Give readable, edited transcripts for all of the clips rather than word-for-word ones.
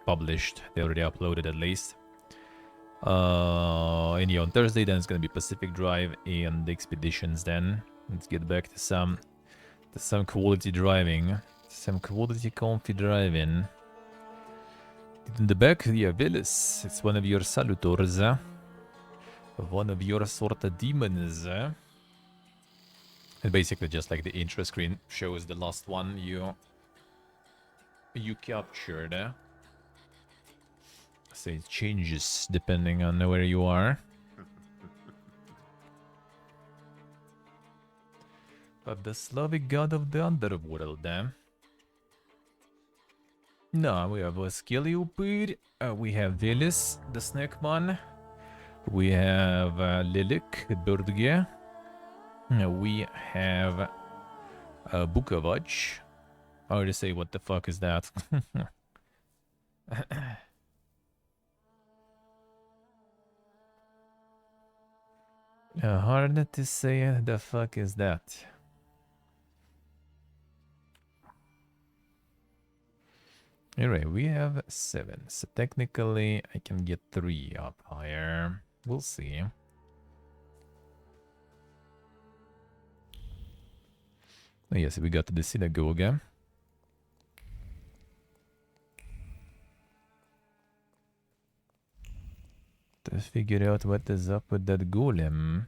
published. They already uploaded at least. And yeah, on Thursday then it's gonna be Pacific Drive and the expeditions then. Let's get back to some quality driving. Some quality comfy driving. In the back, yeah, Villis. It's one of your salutors. One of your sort of demons. And basically just like the intro screen shows the last one you captured. So it changes depending on where you are. But the Slavic god of the underworld, No, we have Skeliopir, we have Velis, the Snakeman, we have Lilik, Durge, we have Bukovac. I already say what the fuck is that? Hard to say the fuck is that. Anyway, we have 7, so technically I can get 3 up higher. We'll see. Oh, yes, we got to the synagogue. To figure out what is up with that golem.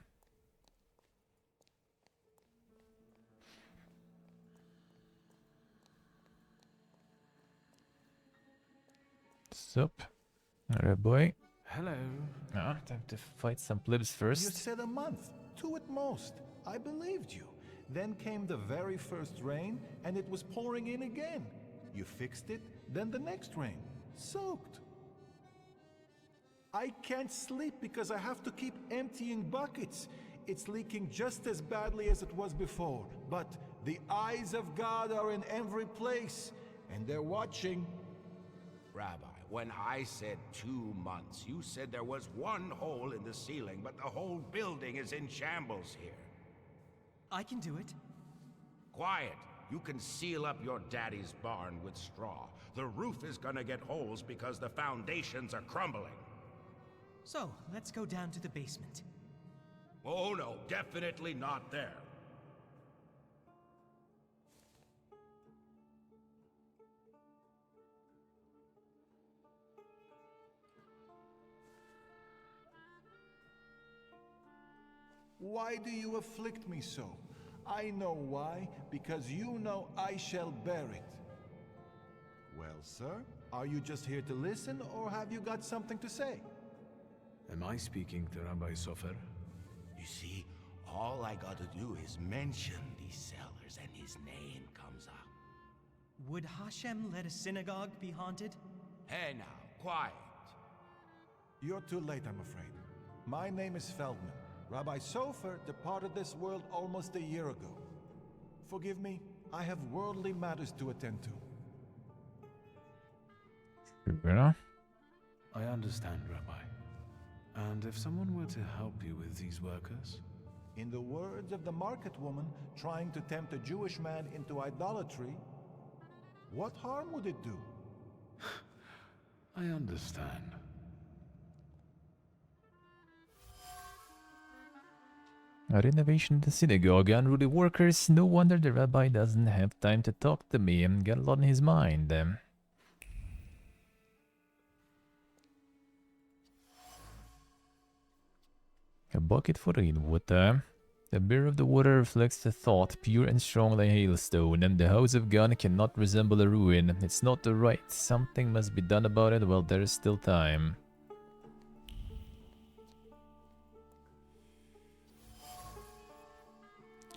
Sup? Alright, boy. Hello. Ah, time to fight some plebs first. You said a month, 2 at most. I believed you. Then came the very first rain, and it was pouring in again. You fixed it, then the next rain. Soaked. I can't sleep because I have to keep emptying buckets. It's leaking just as badly as it was before. But the eyes of God are in every place, and they're watching. Rabbi, when I said 2 months, you said there was one hole in the ceiling, but the whole building is in shambles here. I can do it. Quiet. You can seal up your daddy's barn with straw. The roof is gonna get holes because the foundations are crumbling. So, let's go down to the basement. Oh no, definitely not there. Why do you afflict me so? I know why, because you know I shall bear it. Well, sir, are you just here to listen, or have you got something to say? Am I speaking to Rabbi Sofer? You see, all I gotta do is mention these cellars and his name comes up. Would Hashem let a synagogue be haunted? Hey now, quiet. You're too late, I'm afraid. My name is Feldman. Rabbi Sofer departed this world almost a year ago. Forgive me, I have worldly matters to attend to. Yeah. I understand, Rabbi. And if someone were to help you with these workers? In the words of the market woman trying to tempt a Jewish man into idolatry, what harm would it do? I understand. A renovation of the synagogue, unruly workers. No wonder the rabbi doesn't have time to talk to me and got a lot on his mind. A bucket for rainwater. The beer of the water reflects the thought, pure and strong like hailstone, and the house of God cannot resemble a ruin. It's not the right. Something must be done about it while there is still time.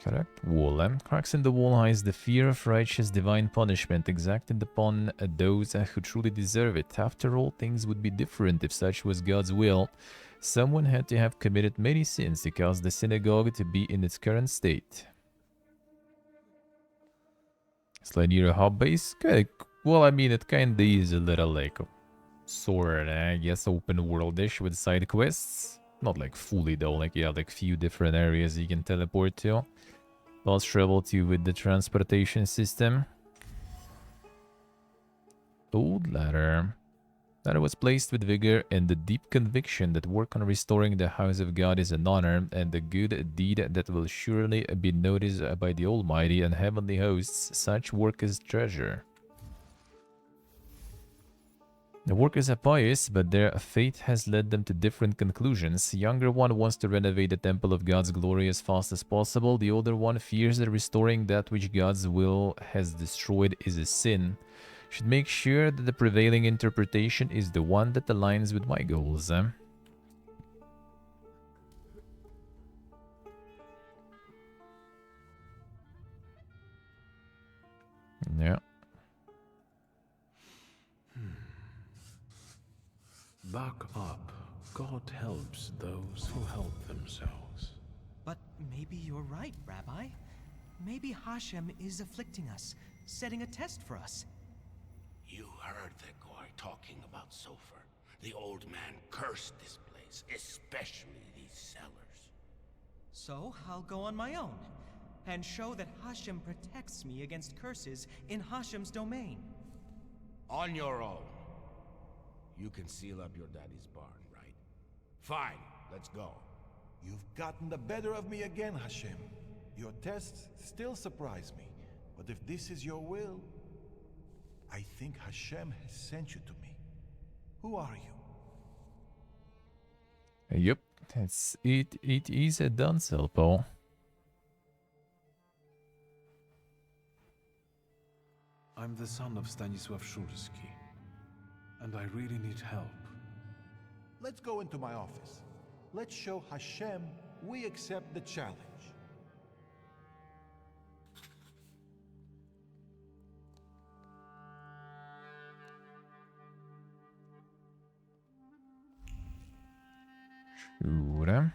Correct. Wall. Cracks in the wall hides the fear of righteous divine punishment exacted upon those who truly deserve it. After all, things would be different if such was God's will. Someone had to have committed many sins to cause the synagogue to be in its current state. Slide near a hub base? Okay. Well, I mean, it kinda is a little like sort of, I guess, open world-ish with side quests. Not like fully though, like yeah, like few different areas you can teleport to. Fast travel to with the transportation system. Old ladder. That I was placed with vigor and the deep conviction that work on restoring the house of God is an honor and a good deed that will surely be noticed by the Almighty and heavenly hosts. Such work is treasure. The workers are pious, but their fate has led them to different conclusions. The younger one wants to renovate the temple of God's glory as fast as possible. The older one fears that restoring that which God's will has destroyed is a sin. Should make sure that the prevailing interpretation is the one that aligns with my goals. Yeah. Back up. God helps those who help themselves. But maybe you're right, Rabbi. Maybe Hashem is afflicting us, setting a test for us. You heard the guy talking about Sofer. The old man cursed this place, especially these cellars. So I'll go on my own and show that Hashem protects me against curses in Hashem's domain. On your own. You can seal up your daddy's barn, right? Fine, let's go. You've gotten the better of me again, Hashem. Your tests still surprise me, but if this is your will, I think Hashem has sent you to me. Who are you? Yep, that's it. It is a done, Selpo. I'm the son of Stanisław Szulski, and I really need help. Let's go into my office. Let's show Hashem we accept the challenge. Sure.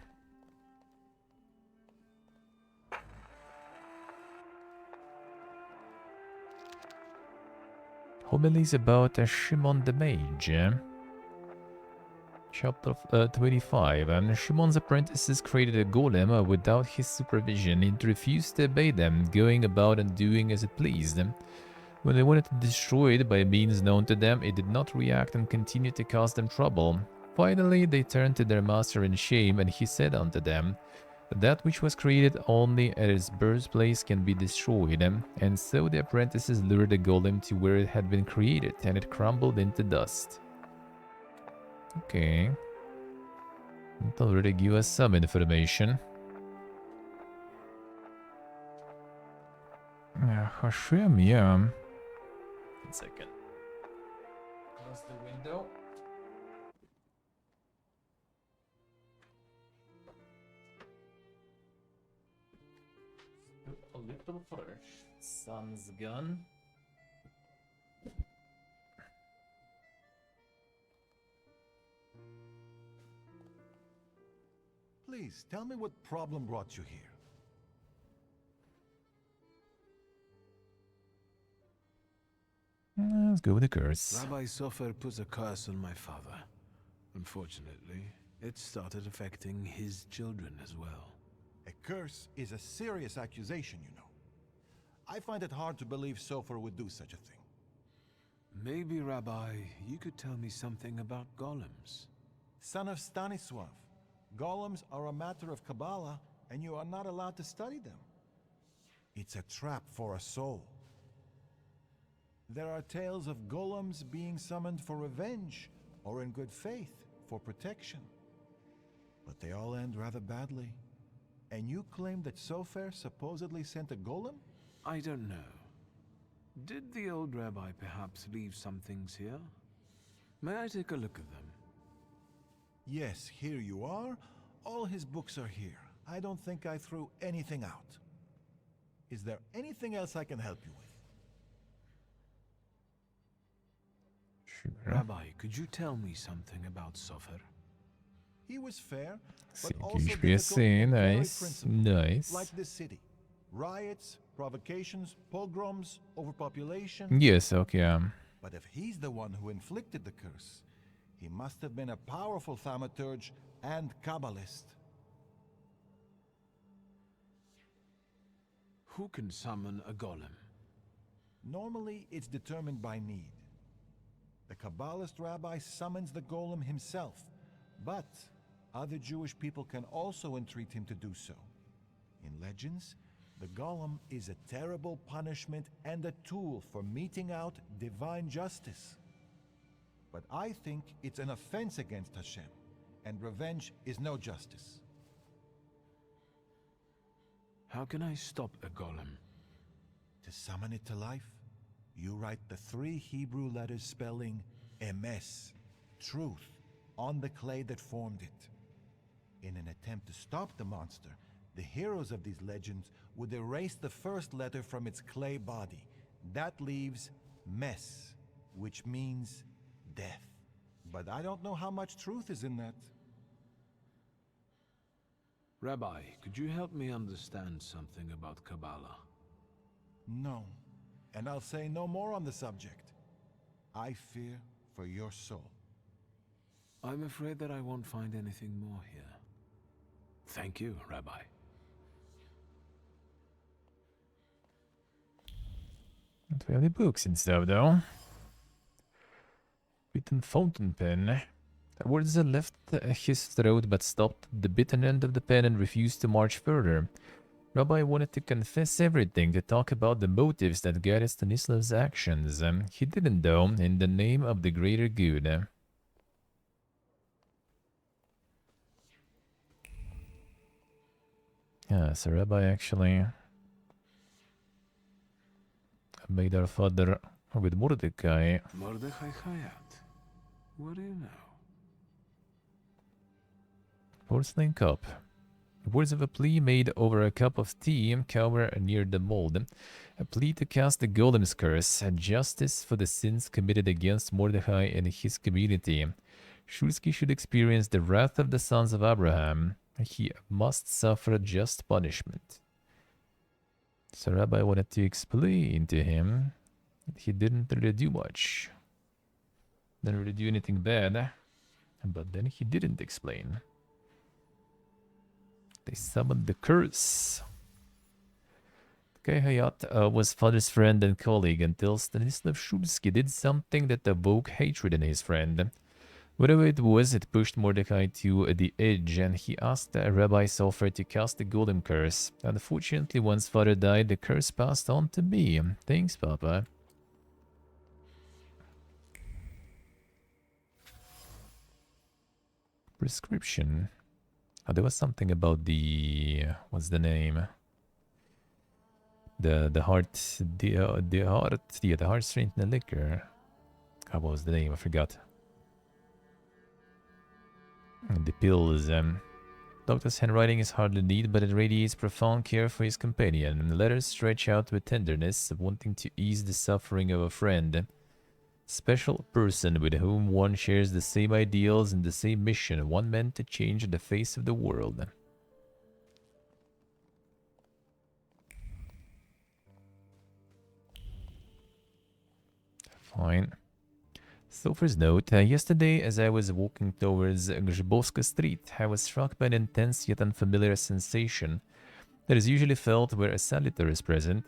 Homilies about Shimon the Mage. Chapter 25. Shimon's apprentices created a golem without his supervision. He refused to obey them, going about and doing as it pleased. When they wanted to destroy it by means known to them, it did not react and continued to cause them trouble. Finally, they turned to their master in shame, and he said unto them, that which was created only at its birthplace can be destroyed. And so the apprentices lured the golem to where it had been created, and it crumbled into dust. Okay. It already give us some information. Hashem, yeah. 1 second. Close the window. A little fresh. Sun's gone. Please, tell me what problem brought you here. Let's go with the curse. Rabbi Sofer put a curse on my father. Unfortunately, it started affecting his children as well. A curse is a serious accusation, you know. I find it hard to believe Sofer would do such a thing. Maybe, Rabbi, you could tell me something about golems. Son of Stanisław, golems are a matter of Kabbalah, and you are not allowed to study them. It's a trap for a soul. There are tales of golems being summoned for revenge, or in good faith, for protection. But they all end rather badly. And you claim that Sofer supposedly sent a golem? I don't know. Did the old rabbi perhaps leave some things here? May I take a look at them? Yes, here you are. All his books are here. I don't think I threw anything out. Is there anything else I can help you with? Sure. Rabbi, could you tell me something about Sofer? He was fair, but Thank also you, difficult HBSC. and very Nice. principled. Nice. Like this city. Riots, provocations, pogroms, overpopulation. Yes, okay. But if he's the one who inflicted the curse, he must have been a powerful Thaumaturge and Kabbalist. Who can summon a golem? Normally, it's determined by need. The Kabbalist rabbi summons the golem himself, but other Jewish people can also entreat him to do so. In legends, the golem is a terrible punishment and a tool for meting out divine justice. But I think it's an offense against Hashem, and revenge is no justice. How can I stop a golem? To summon it to life, you write the 3 Hebrew letters spelling emes, truth, on the clay that formed it. In an attempt to stop the monster, the heroes of these legends would erase the first letter from its clay body. That leaves mes, which means death. But I don't know how much truth is in that. Rabbi, could you help me understand something about Kabbalah? No, and I'll say no more on the subject. I fear for your soul. I'm afraid that I won't find anything more here. Thank you, Rabbi. Don't we have any books and stuff, though? Bitten fountain pen. The words left his throat but stopped the bitten end of the pen and refused to march further. Rabbi wanted to confess everything, to talk about the motives that guided Stanislav's actions. He didn't, though, in the name of the greater good. Yeah, so Rabbi actually made our father with Mordecai. Mordechai Hayat. What do you know? Porcelain cup. Words of a plea made over a cup of tea cower near the mold. A plea to cast the golem's curse, and justice for the sins committed against Mordecai and his community. Shulsky should experience the wrath of the sons of Abraham. He must suffer just punishment. So Rabbi wanted to explain to him that he didn't really do much. Didn't really do anything bad. But then he didn't explain. They summoned the curse. Kai Hayat was father's friend and colleague until Stanislav Shulsky did something that awoke hatred in his friend. Whatever it was, it pushed Mordecai to the edge, and he asked Rabbi Sofer to cast the golem curse. Unfortunately, once father died, the curse passed on to me. Thanks, Papa. Prescription. Oh, there was something about the what's the name? The heart strengthening liquor. What was the name? I forgot. The pills. Doctor's handwriting is hardly neat, but it radiates profound care for his companion. The letters stretch out with tenderness, wanting to ease the suffering of a friend. Special person with whom one shares the same ideals and the same mission, one meant to change the face of the world. Fine. Sofer's note. Yesterday, as I was walking towards Grzybowska Street, I was struck by an intense yet unfamiliar sensation that is usually felt where a salutor is present.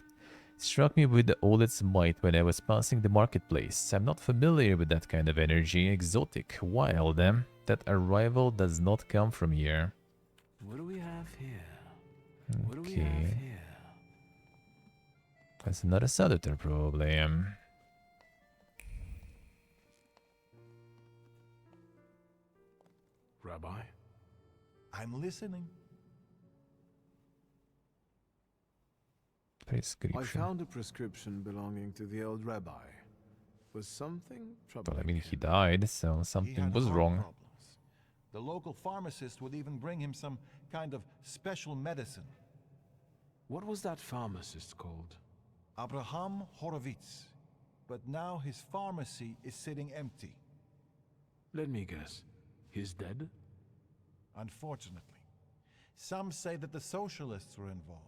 It struck me with all its might when I was passing the marketplace. I'm not familiar with that kind of energy, exotic, wild. That arrival does not come from here. What do we have here? What do we Okay. have here? That's another salutor, probably. Rabbi? I'm listening. Prescription. I found a prescription belonging to the old rabbi. Was something troubling Well, I mean, he him? died, so He something had was heart wrong. problems. The local pharmacist would even bring him some kind of special medicine. What was that pharmacist called? Abraham Horowitz. But now his pharmacy is sitting empty. Let me guess. He's dead? Unfortunately. Some say that the socialists were involved.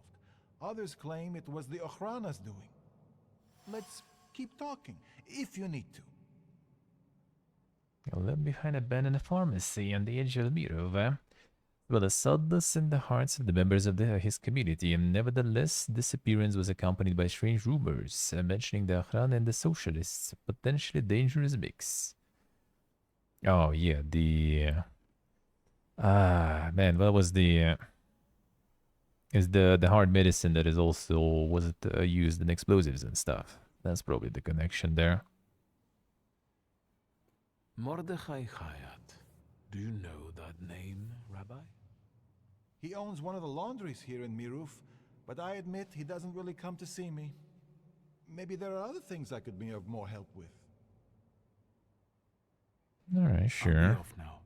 Others claim it was the Ochrana's doing. Let's keep talking, if you need to. Left behind abandoned pharmacy on the edge of Mirov. Well, a sadness in the hearts of the members of his community, and nevertheless, this appearance was accompanied by strange rumors mentioning the Ahran and the socialists, a potentially dangerous mix. Oh, yeah, man, what was is the hard medicine that is also was it used in explosives and stuff. That's probably the connection there. Mordechai Chayat. Do you know that name, Rabbi? He owns one of the laundries here in Miruf, but I admit he doesn't really come to see me. Maybe there are other things I could be of more help with. All right, I'll be sure. off now.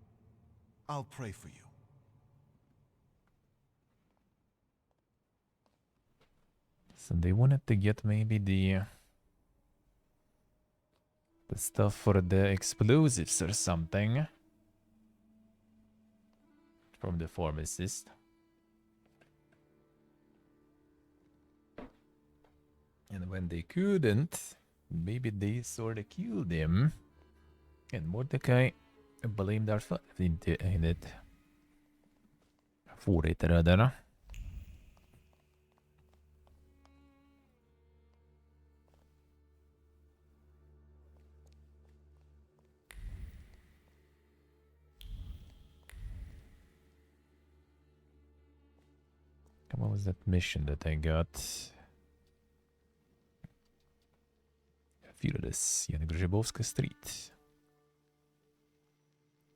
I'll pray for you. So they wanted to get maybe the stuff for the explosives or something from the pharmacist. And when they couldn't, maybe they sort of killed him. And Mordecai blamed our father in it. Fårrätterödarna. What was that mission that I got? Fearless, Grzybowska Street.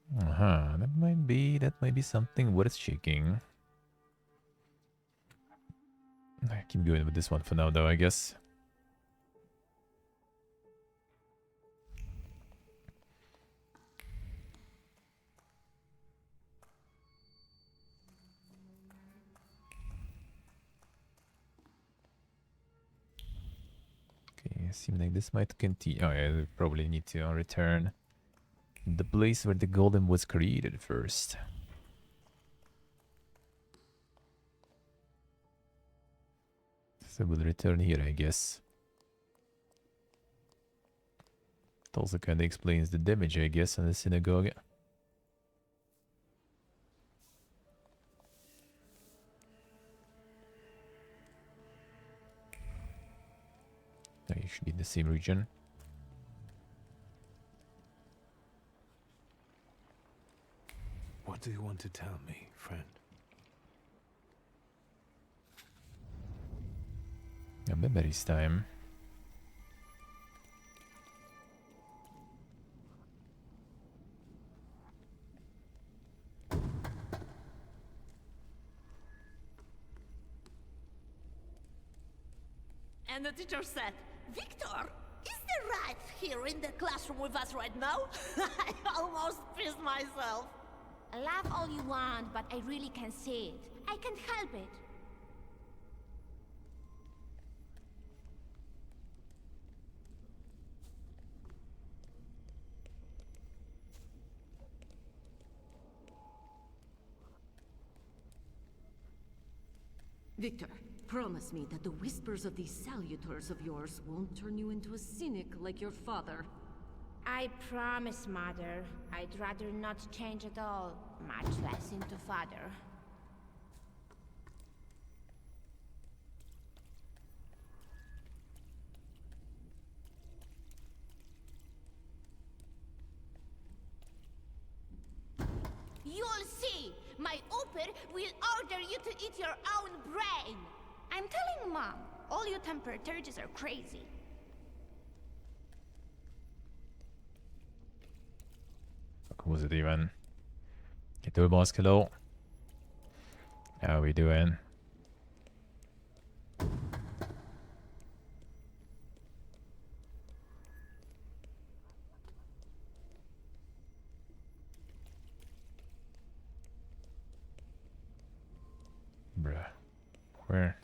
That might be something worth checking. I keep going with this one for now, though, I guess. Okay, seems like this might continue. Oh, yeah, we probably need to return the place where the golem was created first. So we'll return here, I guess. It also kind of explains the damage, I guess, on the synagogue. Oh, you should be in the same region. What do you want to tell me, friend? Yeah, memories time. And the teacher said, Victor, is the rat here in the classroom with us right now? I almost pissed myself. Laugh all you want, but I really can't see it. I can't help it. Victor, promise me that the whispers of these salutors of yours won't turn you into a cynic like your father. I promise, Mother. I'd rather not change at all, much less into Father. You'll see! My Uber will order you to eat your own brain! I'm telling Mom, all you Thaumaturges are crazy. What was it even? Get to a basketball. How we doing? Bruh. Where?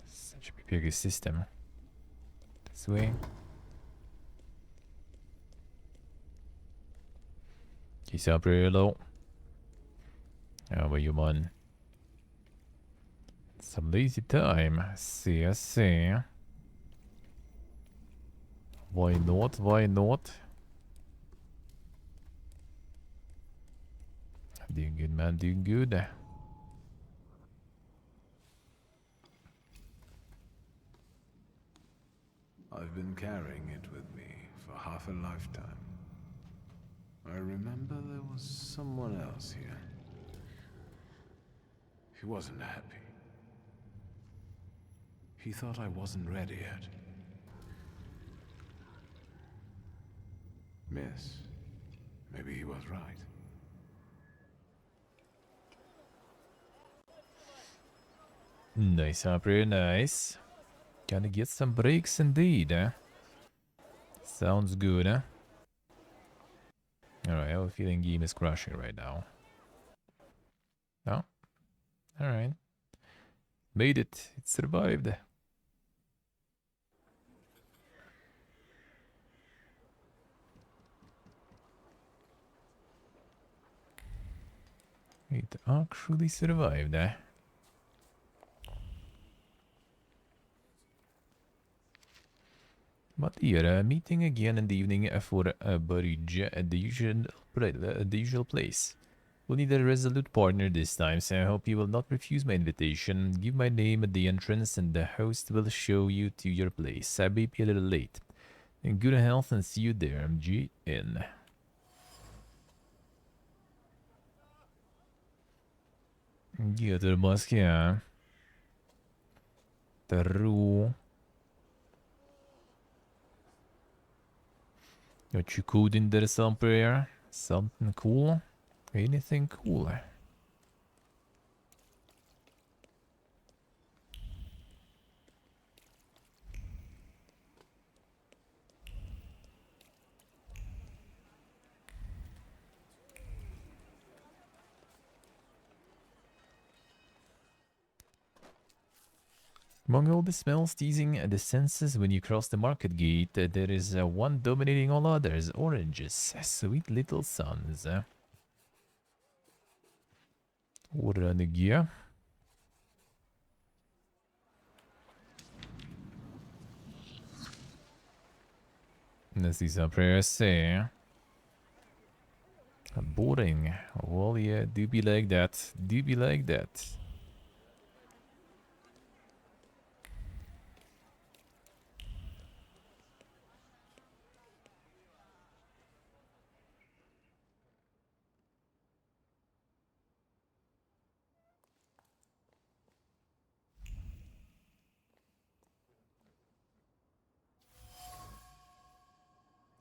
Such a bigger system. This way. He's up really low. How about you, man? Some lazy time. I see. Why not? Why not? Doing good, man, doing good. I've been carrying it with me for half a lifetime. I remember there was someone else here. He wasn't happy. He thought I wasn't ready yet. Miss, maybe he was right. Nice, pretty nice. Gonna get some breaks indeed, eh? Sounds good, eh? Alright, I have a feeling game is crashing right now. No? Alright. Made it. It survived. It actually survived, eh? But here, meeting again in the evening for a bridge at the usual place. We'll need a resolute partner this time, so I hope you will not refuse my invitation. Give my name at the entrance and the host will show you to your place. I may be a little late. In good health and see you there, MGN. Göteborgska. Tro. Got you code in there somewhere? Something cool? Anything cool? Among all the smells teasing the senses when you cross the market gate, there is one dominating all others, oranges, sweet little sons. Orange. Let's see some prayers say. Boring. Well, yeah, do be like that. Do be like that.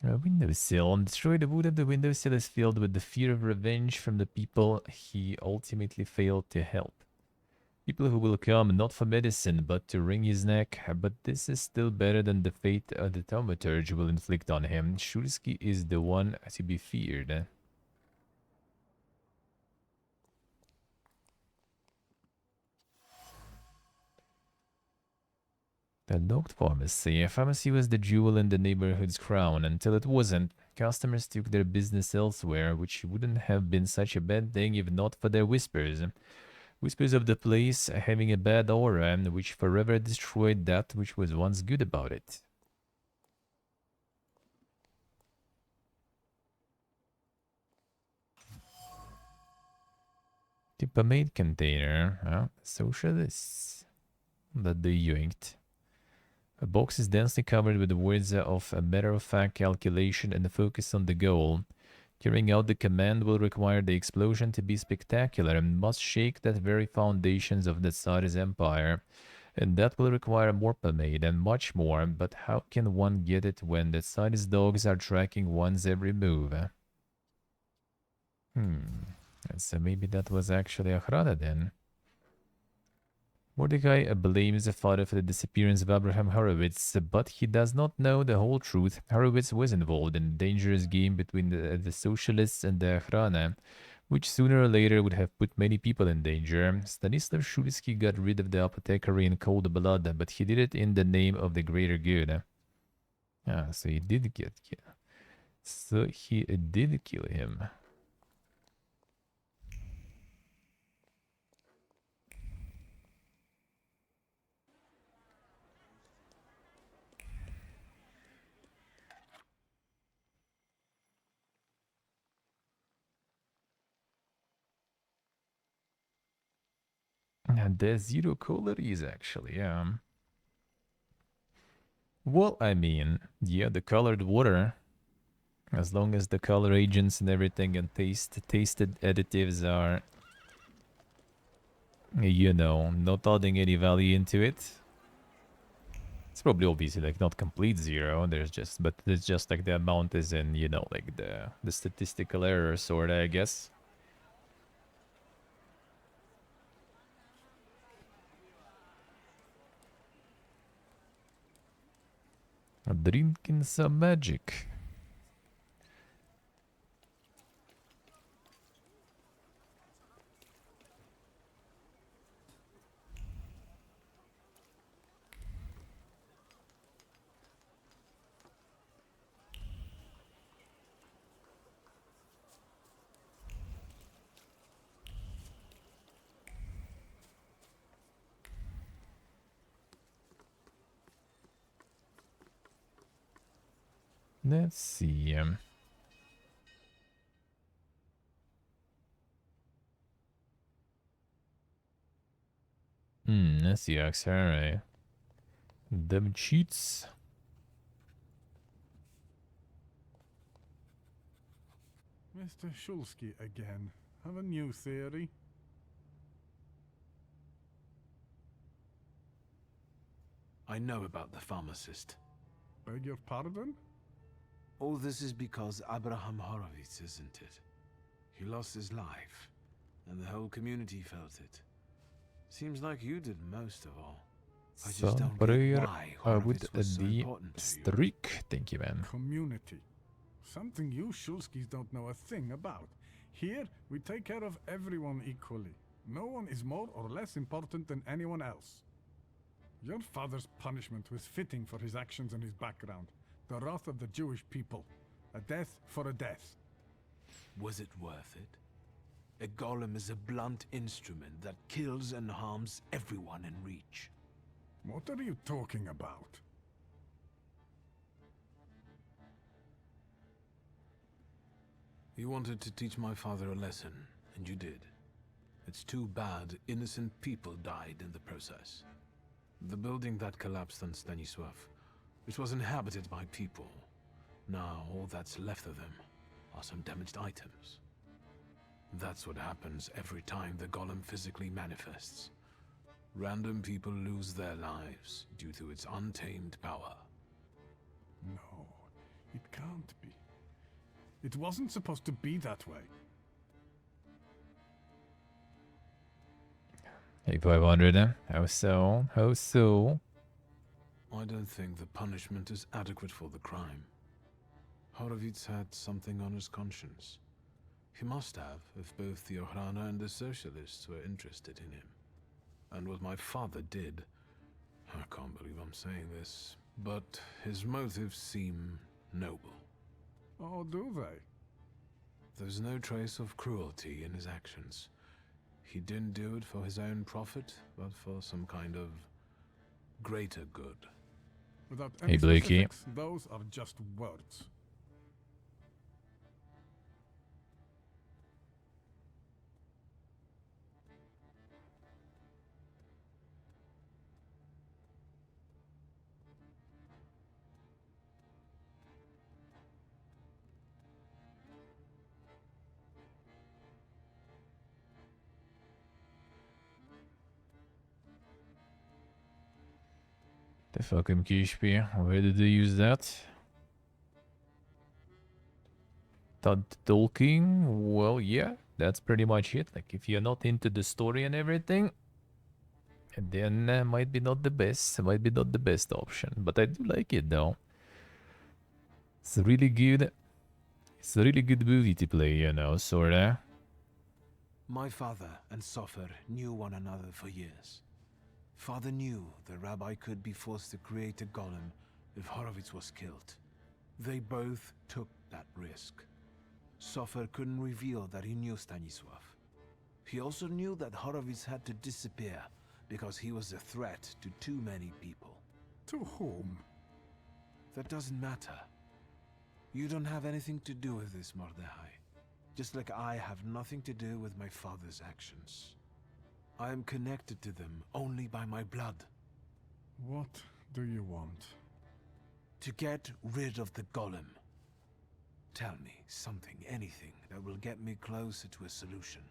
A windowsill. On destroy the wood of the windowsill is filled with the fear of revenge from the people he ultimately failed to help. People who will come not for medicine, but to wring his neck. But this is still better than the fate the Thaumaturge will inflict on him. Shulsky is the one to be feared. The locked pharmacy. A pharmacy was the jewel in the neighborhood's crown. Until it wasn't, customers took their business elsewhere, which wouldn't have been such a bad thing if not for their whispers. Whispers of the place having a bad aura, which forever destroyed that which was once good about it. The pomade container, socialists that they yoinked. A box is densely covered with the words of a matter-of-fact calculation and a focus on the goal. Carrying out the command will require the explosion to be spectacular and must shake the very foundations of the Tsar's empire. And that will require more pomade and much more, but how can one get it when the Tsar's dogs are tracking one's every move? So maybe that was actually Achrada then. Mordecai blames the father for the disappearance of Abraham Horowitz, but he does not know the whole truth. Horowitz was involved in a dangerous game between the socialists and the Achrana, which sooner or later would have put many people in danger. Stanislav Shulsky got rid of the apothecary in cold blood, but he did it in the name of the greater good. So he did get killed. So he did kill him. And there's 0 calories actually, yeah. Well, I mean, yeah, the colored water, as long as the color agents and everything and tasted additives are, you know, not adding any value into it. It's probably obviously like not complete 0. But there's just like the amount is in, you know, like the statistical error sorta, I guess. Drinking some magic. Let's see. Let's see, alright. Them cheats. Mr. Shulsky again. Have a new theory? I know about the pharmacist. Beg your pardon? All this is because Abraham Horowitz, isn't it? He lost his life, and the whole community felt it. Seems like you did most of all. I just don't get why Horowitz was so important to you. Streak. Thank you, man. Community. Something you Shulskis don't know a thing about. Here, we take care of everyone equally. No one is more or less important than anyone else. Your father's punishment was fitting for his actions and his background. The wrath of the Jewish people. A death for a death. Was it worth it? A golem is a blunt instrument that kills and harms everyone in reach. What are you talking about? You wanted to teach my father a lesson, and you did. It's too bad innocent people died in the process. The building that collapsed on Stanisław, it was inhabited by people. Now all that's left of them are some damaged items. That's what happens every time the golem physically manifests. Random people lose their lives due to its untamed power. No, it can't be. It wasn't supposed to be that way. Hey, 500. How so? How so? I don't think the punishment is adequate for the crime. Horowitz had something on his conscience. He must have, if both the Ochrana and the Socialists were interested in him. And what my father did, I can't believe I'm saying this, but his motives seem noble. Oh, do they? There's no trace of cruelty in his actions. He didn't do it for his own profit, but for some kind of greater good. Without Hey, any Blakey. specifics, those are just words. The fucking KHP. Where did they use that? Talking? Well, yeah, that's pretty much it. Like, if you're not into the story and everything, then might be not the best. Might be not the best option. But I do like it though. It's really good. It's a really good movie to play, you know, sorta. My father and Sofer knew one another for years. Father knew the rabbi could be forced to create a golem if Horowitz was killed. They both took that risk. Sofer couldn't reveal that he knew Stanisław. He also knew that Horowitz had to disappear because he was a threat to too many people. To whom? That doesn't matter. You don't have anything to do with this, Mordechai. Just like I have nothing to do with my father's actions. I am connected to them only by my blood. What do you want? To get rid of the golem. Tell me something, anything, that will get me closer to a solution.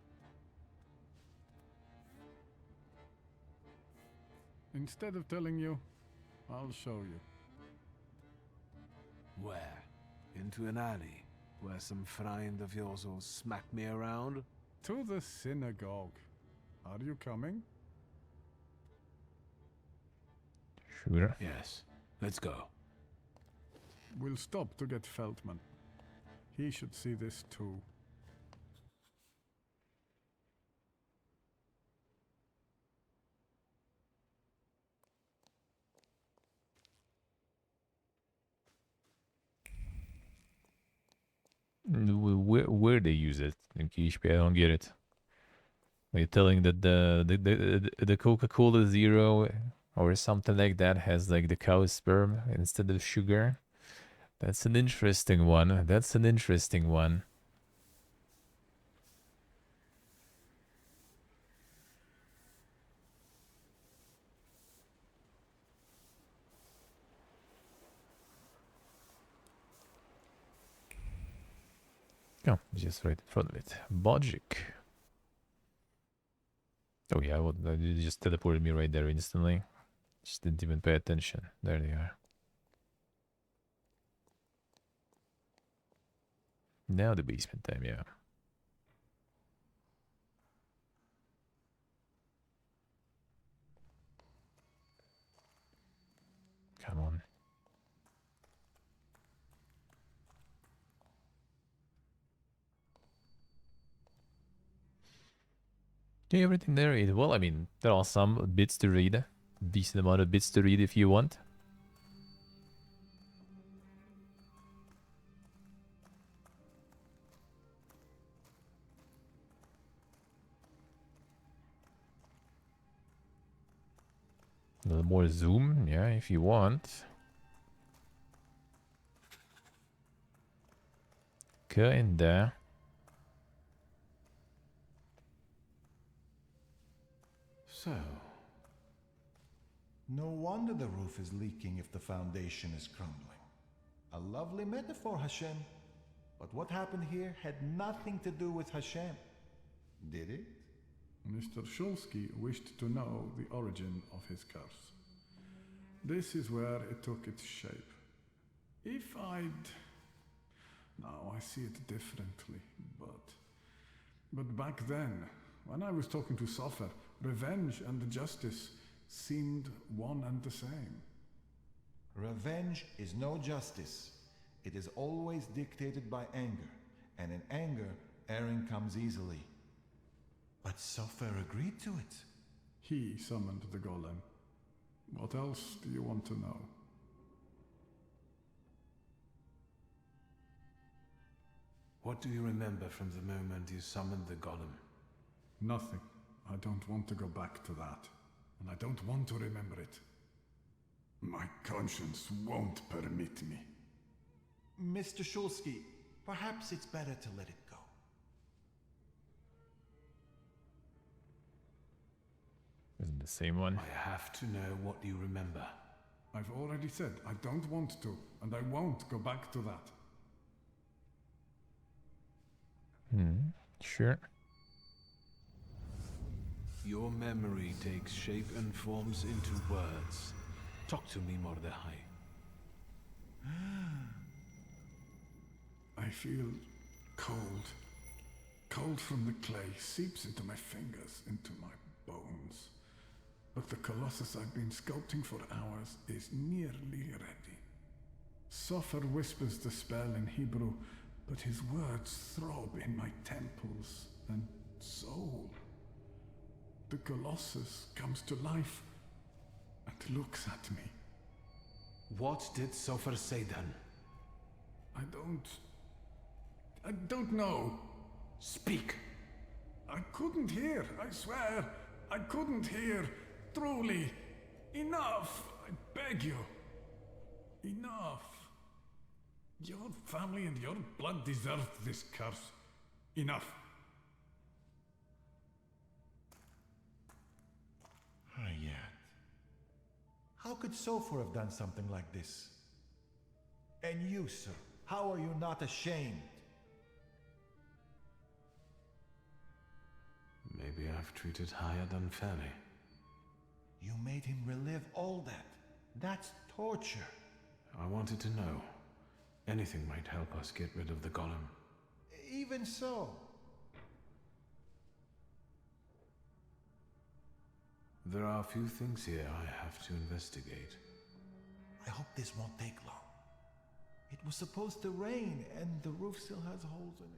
Instead of telling you, I'll show you. Where? Into an alley, where some friend of yours will smack me around? To the synagogue. Are you coming? Sure. Yes. Let's go. We'll stop to get Feldman. He should see this too. Where they use it in Kishpi? I don't get it. Are you telling that the Coca-Cola Zero or something like that has like the cow sperm instead of sugar? That's an interesting one. That's an interesting one. Oh, just right in front of it. Logic. Oh yeah, well, you just teleported me right there instantly. Just didn't even pay attention. There they are. Now the basement time, yeah. Come on. Yeah, everything there is, well, I mean, there are some bits to read. Decent amount of bits to read if you want. A little more zoom, yeah, if you want. Kinda. So, no wonder the roof is leaking if the foundation is crumbling. A lovely metaphor, Hashem. But what happened here had nothing to do with Hashem. Did it? Mr. Shulsky wished to know the origin of his curse. This is where it took its shape. If I'd... Now I see it differently, but back then, when I was talking to Sofer, revenge and justice seemed one and the same. Revenge is no justice. It is always dictated by anger, and in anger, erring comes easily. But Sofer agreed to it. He summoned the golem. What else do you want to know? What do you remember from the moment you summoned the golem? Nothing. I don't want to go back to that. And I don't want to remember it. My conscience won't permit me. Mr. Shulsky, perhaps it's better to let it go. Isn't the same one? I have to know what you remember. I've already said I don't want to, and I won't go back to that. Sure. Your memory takes shape and forms into words. Talk to me, Mordechai. I feel cold. Cold from the clay seeps into my fingers, into my bones. But the colossus I've been sculpting for hours is nearly ready. Sofer whispers the spell in Hebrew, but his words throb in my temples and soul. The colossus comes to life and looks at me. What did Sofer say then? I don't know. Speak! I couldn't hear, I swear. I couldn't hear. Truly. Enough, I beg you. Enough. Your family and your blood deserved this curse. Enough. How could Sofer have done something like this? And you, sir, how are you not ashamed? Maybe I've treated Hayat unfairly. You made him relive all that. That's torture. I wanted to know. Anything might help us get rid of the golem. Even so. There are a few things here I have to investigate. I hope this won't take long. It was supposed to rain, and the roof still has holes in it.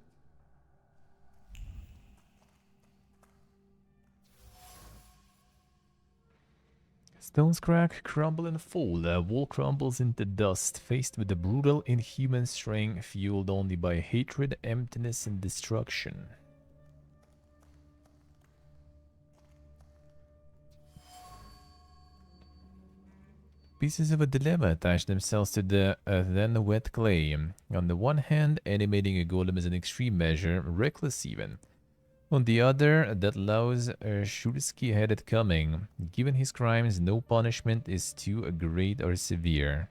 Stones crack, crumble and fall. The wall crumbles into dust, faced with the brutal, inhuman strength fueled only by hatred, emptiness, and destruction. Pieces of a dilemma attach themselves to the then wet clay. On the one hand, animating a golem is an extreme measure, reckless even. On the other, that allows Shulsky had it coming. Given his crimes, no punishment is too great or severe.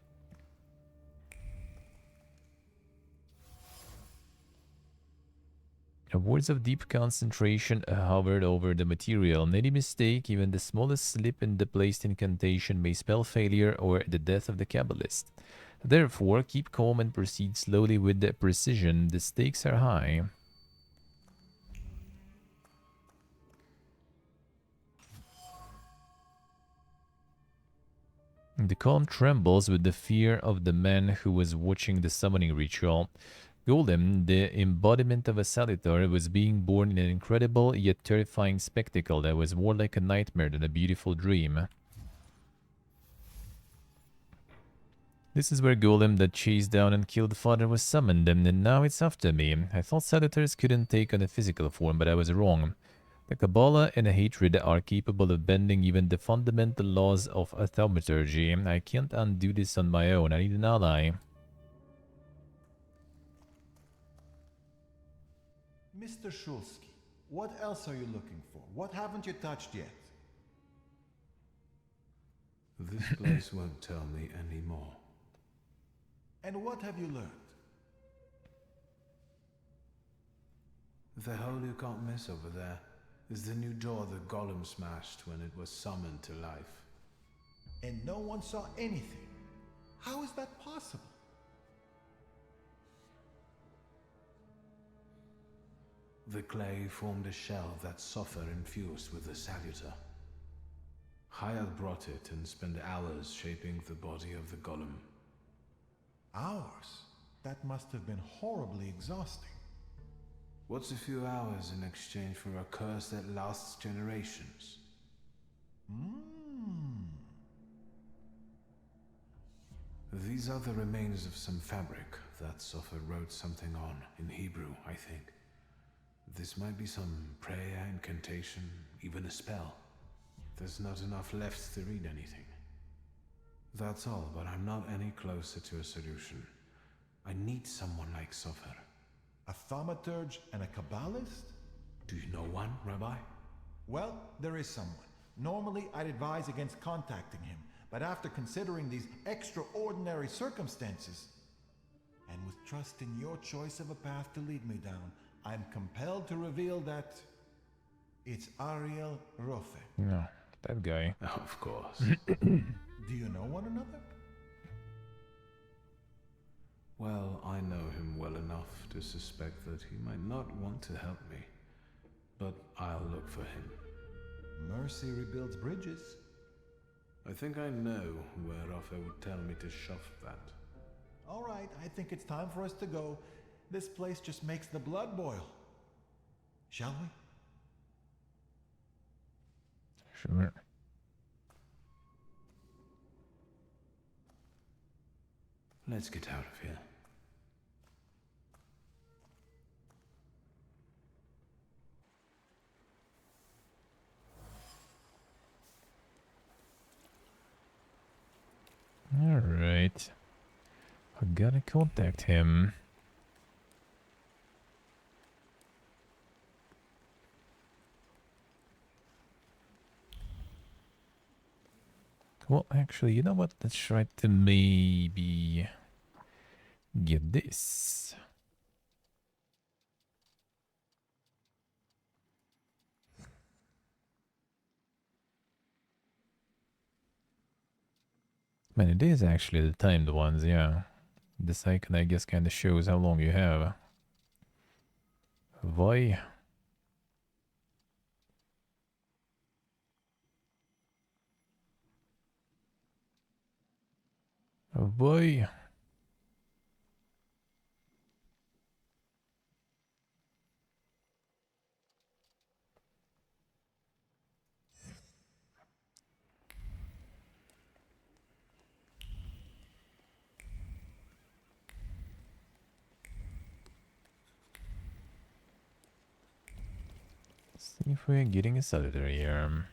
Words of deep concentration hovered over the material. Any mistake, even the smallest slip in the placed incantation, may spell failure or the death of the Kabbalist. Therefore, keep calm and proceed slowly with precision. The stakes are high. The calm trembles with the fear of the man who was watching the summoning ritual. Golem, the embodiment of a Salutar, was being born in an incredible yet terrifying spectacle that was more like a nightmare than a beautiful dream. This is where Golem that chased down and killed father was summoned, and now it's after me. I thought Salutars couldn't take on a physical form, but I was wrong. The Kabbalah and hatred are capable of bending even the fundamental laws of Thaumaturge. I can't undo this on my own. I need an ally. Mr. Shulsky, what else are you looking for? What haven't you touched yet? This place won't tell me any more. And what have you learned? The hole you can't miss over there is the new door the golem smashed when it was summoned to life. And no one saw anything. How is that possible? The clay formed a shell that Sofer infused with the Salutar. Hayat brought it and spent hours shaping the body of the golem. Hours? That must have been horribly exhausting. What's a few hours in exchange for a curse that lasts generations? These are the remains of some fabric that Sofer wrote something on, in Hebrew, I think. This might be some prayer, incantation, even a spell. There's not enough left to read anything. That's all, but I'm not any closer to a solution. I need someone like Sofer. A thaumaturge and a Kabbalist? Do you know one, Rabbi? Well, there is someone. Normally, I'd advise against contacting him, but after considering these extraordinary circumstances, and with trust in your choice of a path to lead me down, I'm compelled to reveal that it's Ariel Rofe. No, that guy. Of course. Do you know one another? Well, I know him well enough to suspect that he might not want to help me. But I'll look for him. Mercy rebuilds bridges. I think I know where Rafa would tell me to shove that. All right, I think it's time for us to go. This place just makes the blood boil. Shall we? Sure. Let's get out of here. Alright. I gotta contact him. Well, actually, you know what? Let's try to maybe get this. Man, it is actually the timed ones, yeah. This icon, I guess, kind of shows how long you have. Why? Why? See if we're getting a solitaire here.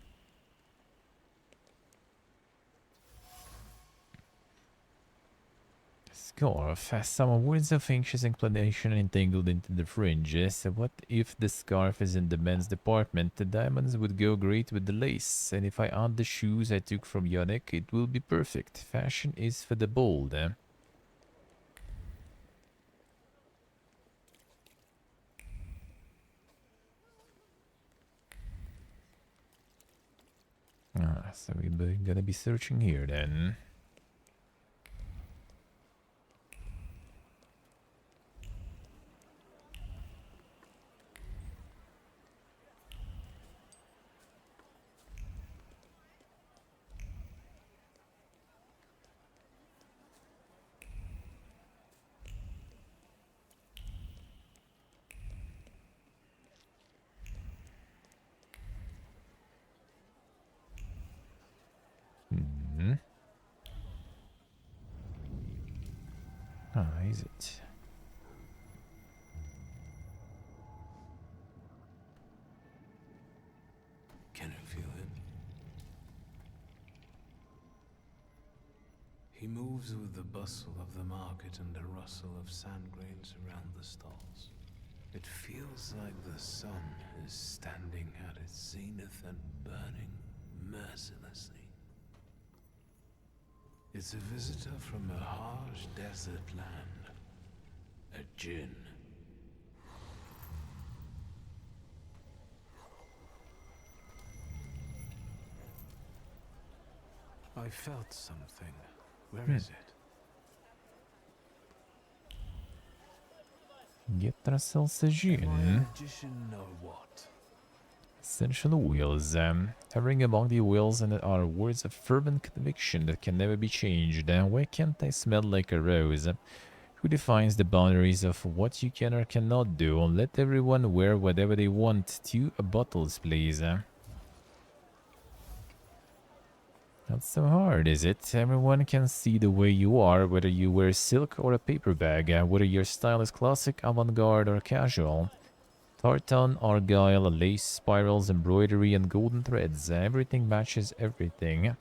Scarf has some words of anxious inclination entangled into the fringes. What if the scarf is in the men's department? The diamonds would go great with the lace, and if I add the shoes I took from Yannick, it will be perfect. Fashion is for the bold, eh? Ah, so we're gonna be searching here then. Hmm. Ah, is it? Can you feel him? He moves with the bustle of the market and the rustle of sand grains around the stalls. It feels like the sun is standing at its zenith and burning mercilessly. It's a visitor from a harsh desert land. A djinn. I felt something. Where is it? Get ourselves a Am I gin. a magician or what? Essential oils. Hovering among the oils and are words of fervent conviction that can never be changed. Why can't I smell like a rose? Who defines the boundaries of what you can or cannot do? Let everyone wear whatever they want. 2 bottles, please. Not so hard, is it? Everyone can see the way you are, whether you wear silk or a paper bag, whether your style is classic, avant-garde, or casual. Tartan, argyle, lace, spirals, embroidery, and golden threads. Everything matches everything.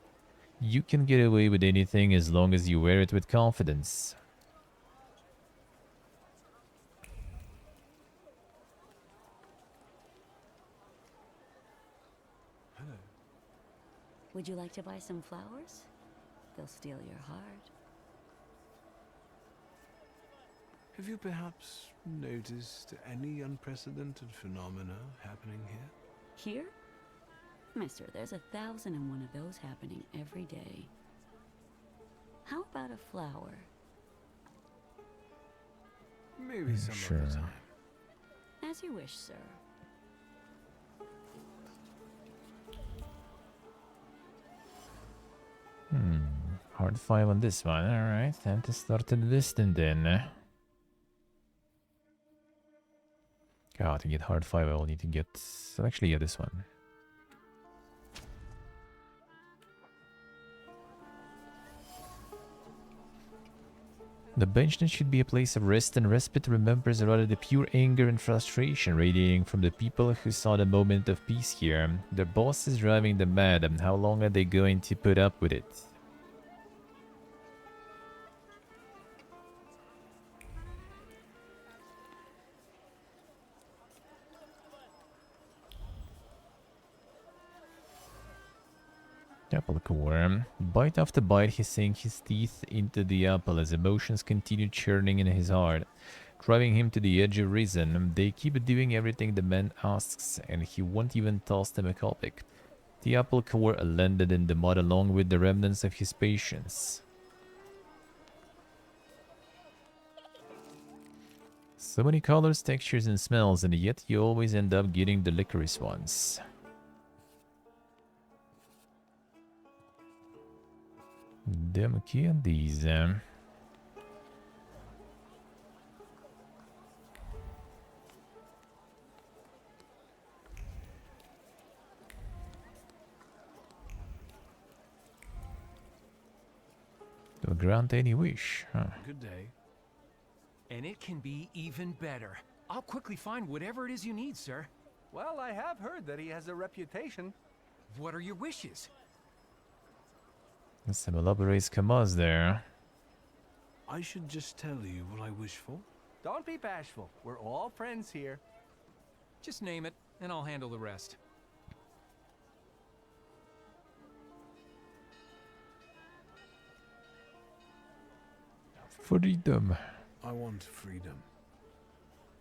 You can get away with anything as long as you wear it with confidence. Hello. Would you like to buy some flowers? They'll steal your heart. Have you perhaps noticed any unprecedented phenomena happening here? Here? Mister, there's 1,001 of those happening every day. How about a flower? Maybe some Sure. other time. As you wish, sir. Hard 5 on this one. Alright, time to start the distance then. God, to get hard 5 I will need to get... Actually, yeah, this one. The bench should be a place of rest and respite remembers rather the pure anger and frustration radiating from the people who saw the moment of peace here. Their boss is driving them mad, and how long are they going to put up with it? Apple core. Bite after bite, he sank his teeth into the apple as emotions continued churning in his heart, driving him to the edge of reason. They keep doing everything the man asks, and he won't even toss them a kopeck. The apple core landed in the mud along with the remnants of his patience. So many colors, textures, and smells, and yet you always end up getting the licorice ones. Them candies. To grant any wish. Huh. Good day. And it can be even better. I'll quickly find whatever it is you need, sir. Well, I have heard that he has a reputation. What are your wishes? Some elaborate commas there. I should just tell you what I wish for. Don't be bashful. We're all friends here. Just name it, and I'll handle the rest. Freedom. I want freedom.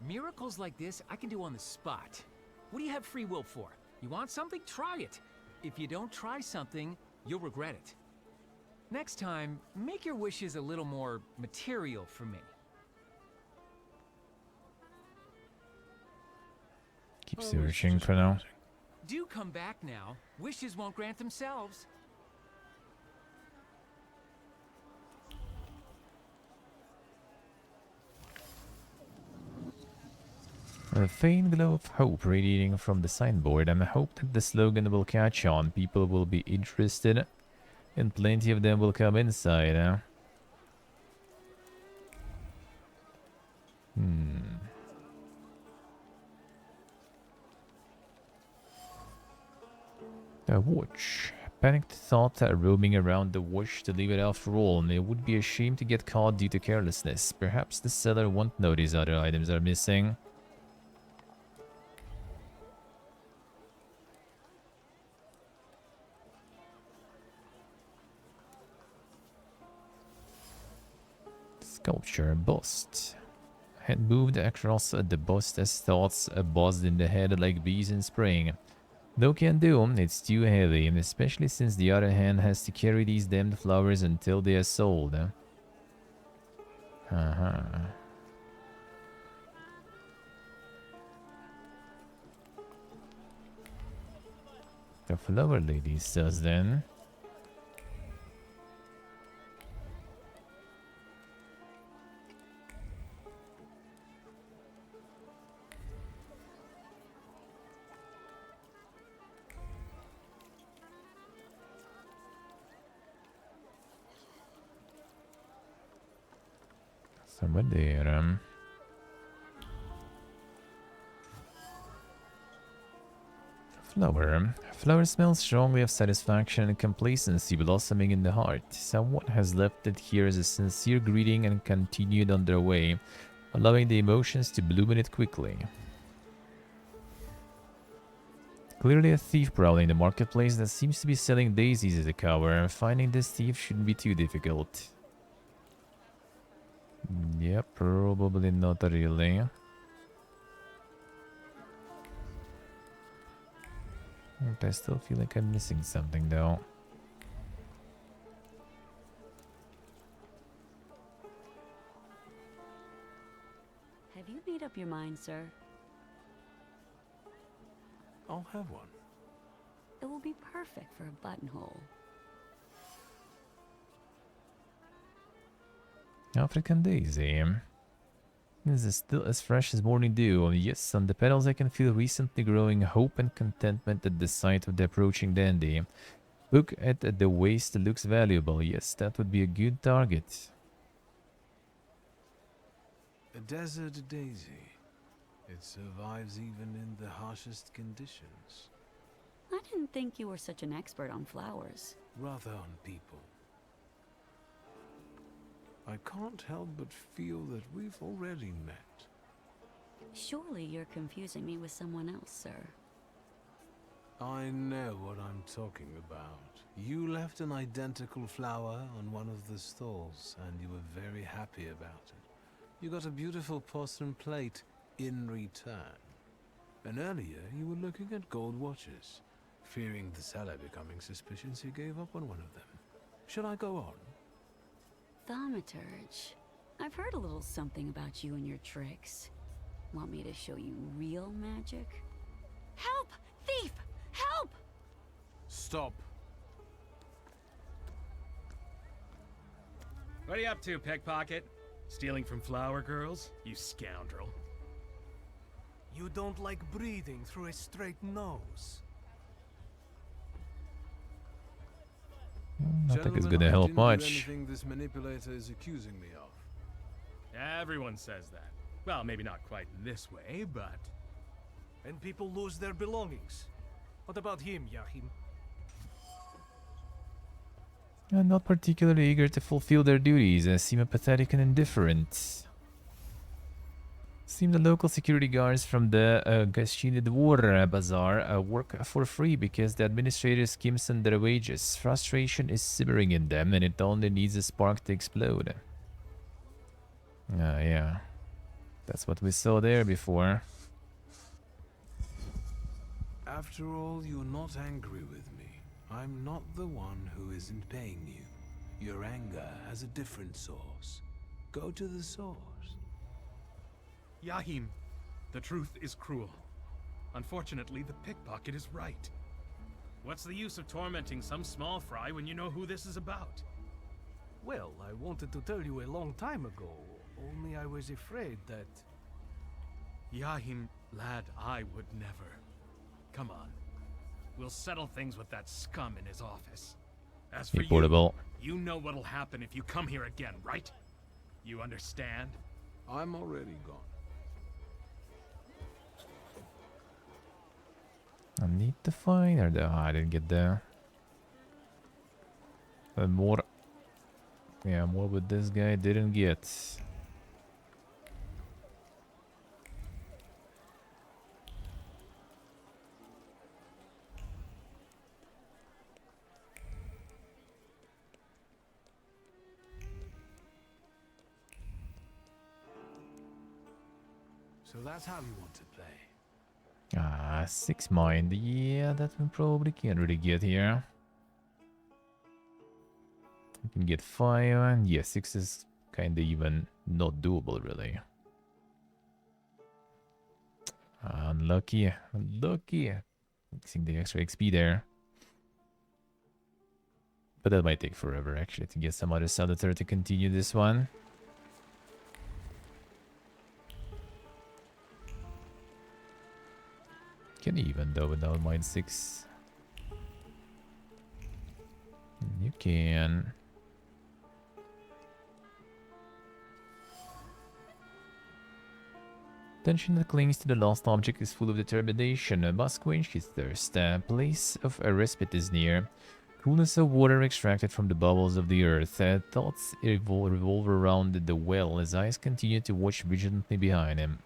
Miracles like this, I can do on the spot. What do you have free will for? You want something? Try it. If you don't try something, you'll regret it. Next time, make your wishes a little more material for me. Keep searching for now. Do come back now. Wishes won't grant themselves. A faint glow of hope radiating from the signboard, and I hope that the slogan will catch on. People will be interested, and plenty of them will come inside. A watch. Panicked thought roaming around the watch to leave it after all, and it would be a shame to get caught due to carelessness. Perhaps the seller won't know these other items are missing. Sculpture bust. Hand moved across the bust as thoughts buzzed in the head like bees in spring. No can do, it's too heavy, especially since the other hand has to carry these damned flowers until they are sold. The flower lady says then. Somewhere there. Flower. Flower smells strongly of satisfaction and complacency blossoming in the heart. Someone has left it here as a sincere greeting and continued on their way, allowing the emotions to bloom in it quickly. Clearly a thief prowling the marketplace that seems to be selling daisies as a cover. Finding this thief shouldn't be too difficult. Yeah, probably not really. I still feel like I'm missing something though. Have you made up your mind, sir? I'll have one. It will be perfect for a buttonhole. African daisy. This is still as fresh as morning dew. Yes, on the petals I can feel recently growing hope and contentment at the sight of the approaching dandy. Book at the waist looks valuable. Yes, that would be a good target. A desert daisy. It survives even in the harshest conditions. I didn't think you were such an expert on flowers. Rather on people. I can't help but feel that we've already met. Surely you're confusing me with someone else, sir. I know what I'm talking about. You left an identical flower on one of the stalls, and you were very happy about it. You got a beautiful porcelain plate in return. And earlier, you were looking at gold watches. Fearing the seller becoming suspicious, you gave up on one of them. Shall I go on? Thaumaturge. I've heard a little something about you and your tricks. Want me to show you real magic? Help! Thief! Help! Stop. What are you up to, pickpocket? Stealing from flower girls? You scoundrel. You don't like breathing through a straight nose. Not think it's Gentlemen, gonna I help didn't do much. anything this manipulator is accusing me of. Everyone says that. Well, maybe not quite in this way, but... And people lose their belongings. What about him, Yahim? And not particularly eager to fulfill their duties and seem apathetic and indifferent. Seem the local security guards from the Gashini Dvor Bazaar work for free because the administrator skims on their wages. Frustration is simmering in them and it only needs a spark to explode. Yeah. That's what we saw there before. After all, you're not angry with me. I'm not the one who isn't paying you. Your anger has a different source. Go to the source. Yahim, the truth is cruel. Unfortunately, the pickpocket is right. What's the use of tormenting some small fry when you know who this is about? Well, I wanted to tell you a long time ago, only I was afraid that... Yahim, lad, I would never. Come on. We'll settle things with that scum in his office. As for Portable. you know what'll happen if you come here again, right? You understand? I'm already gone. I need to find her though. I didn't get there. And more. Yeah, more with this guy didn't get. So that's how you want to play. 6 mind. Yeah, that we probably can't really get here. We can get 5, and yeah, 6 is kinda even not doable, really. Unlucky. Unlucky. Mixing the extra XP there. But that might take forever, actually, to get some other Salutator to continue this one. Can even though without mine 6. You can. Tension that clings to the lost object is full of determination. Must quench his thirst. A place of a respite is near. Coolness of water extracted from the bubbles of the earth. Thoughts revolve around the well. His eyes continue to watch vigilantly behind him.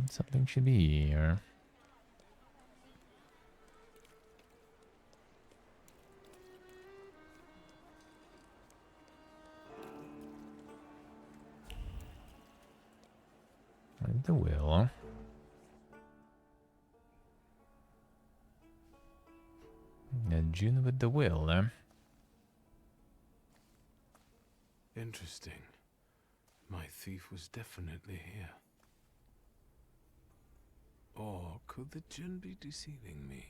Something should be here. And the will. And June with the will, Interesting. My thief was definitely here. Or could the djinn be deceiving me?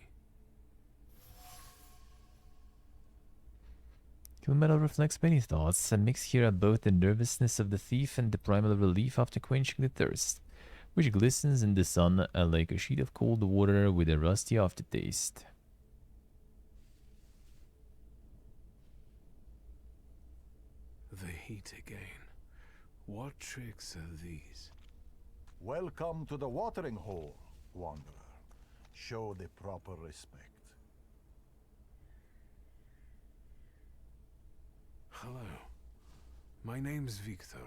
Kill metal reflects many thoughts. A mix here of both the nervousness of the thief and the primal relief after quenching the thirst, which glistens in the sun like a sheet of cold water with a rusty aftertaste. The heat again. What tricks are these? Welcome to the watering hole, Wanderer. Show the proper respect. Hello. My name's Victor.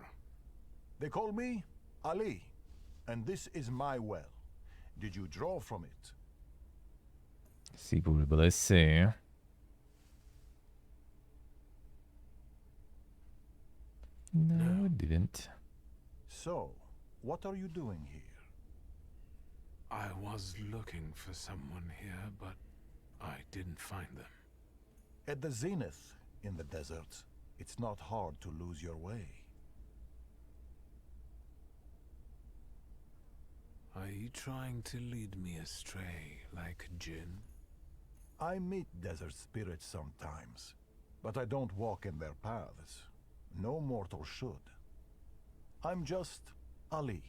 They call me Ali, and this is my well. Did you draw from it? Sì, pure, sì. No, it didn't. So, what are you doing here? I was looking for someone here, but I didn't find them. At the zenith in the desert, it's not hard to lose your way. Are you trying to lead me astray like a djinn? I meet desert spirits sometimes, but I don't walk in their paths. No mortal should. I'm just Ali.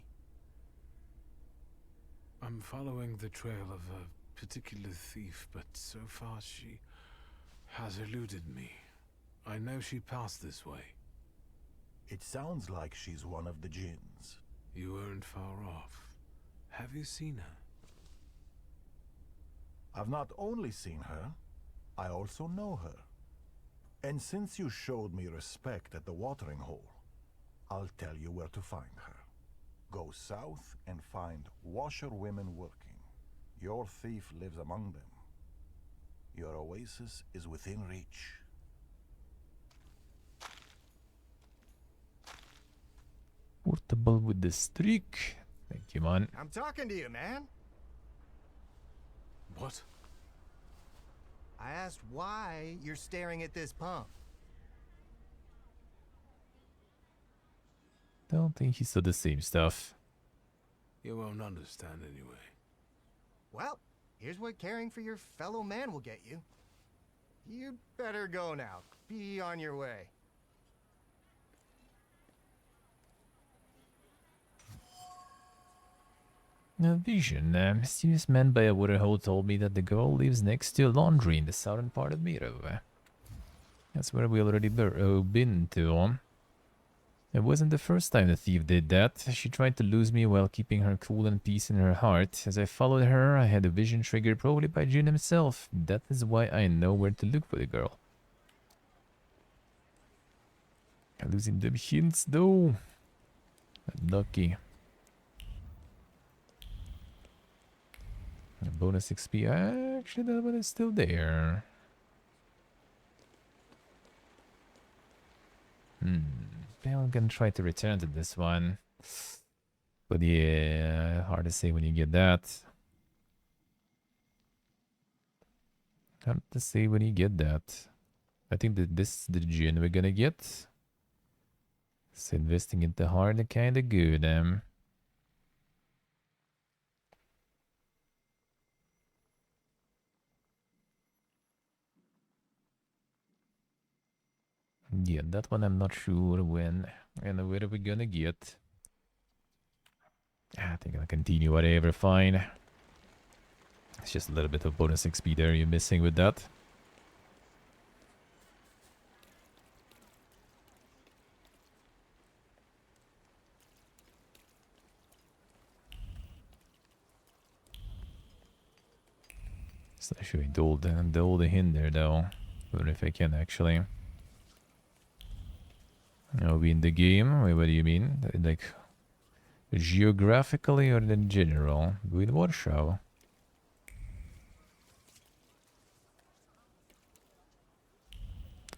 I'm following the trail of a particular thief, but so far she has eluded me. I know she passed this way. It sounds like she's one of the jinns. You weren't far off. Have you seen her? I've not only seen her, I also know her. And since you showed me respect at the watering hole, I'll tell you where to find her. Go south and find washerwomen working. Your thief lives among them. Your oasis is within reach. Portable with the streak. Thank you, man. I'm talking to you, man. What? I asked why you're staring at this pump. Don't think he saw the same stuff. You won't understand anyway. Well, here's what caring for your fellow man will get you. You'd better go now. Be on your way. A vision. A mysterious man by a waterhole told me that the girl lives next to a laundry in the southern part of Miro. That's where we already been to. It wasn't the first time the thief did that. She tried to lose me while keeping her cool and peace in her heart. As I followed her, I had a vision triggered probably by Jin himself. That is why I know where to look for the girl. I'm losing them hints though. Lucky. A bonus XP. Actually, that one is still there. I'm gonna try to return to this one. But yeah, hard to say when you get that. Hard to say when you get that. I think that this is the gin we're gonna get. So investing into hard kinda good, Yeah, that one I'm not sure when and where are we gonna get. I think I'll continue whatever, fine. It's just a little bit of bonus XP there you're missing with that. It's not showing the old hint there though. I wonder if I can actually. Are we in the game? Wait, what do you mean? Like geographically or in general? With Warsaw.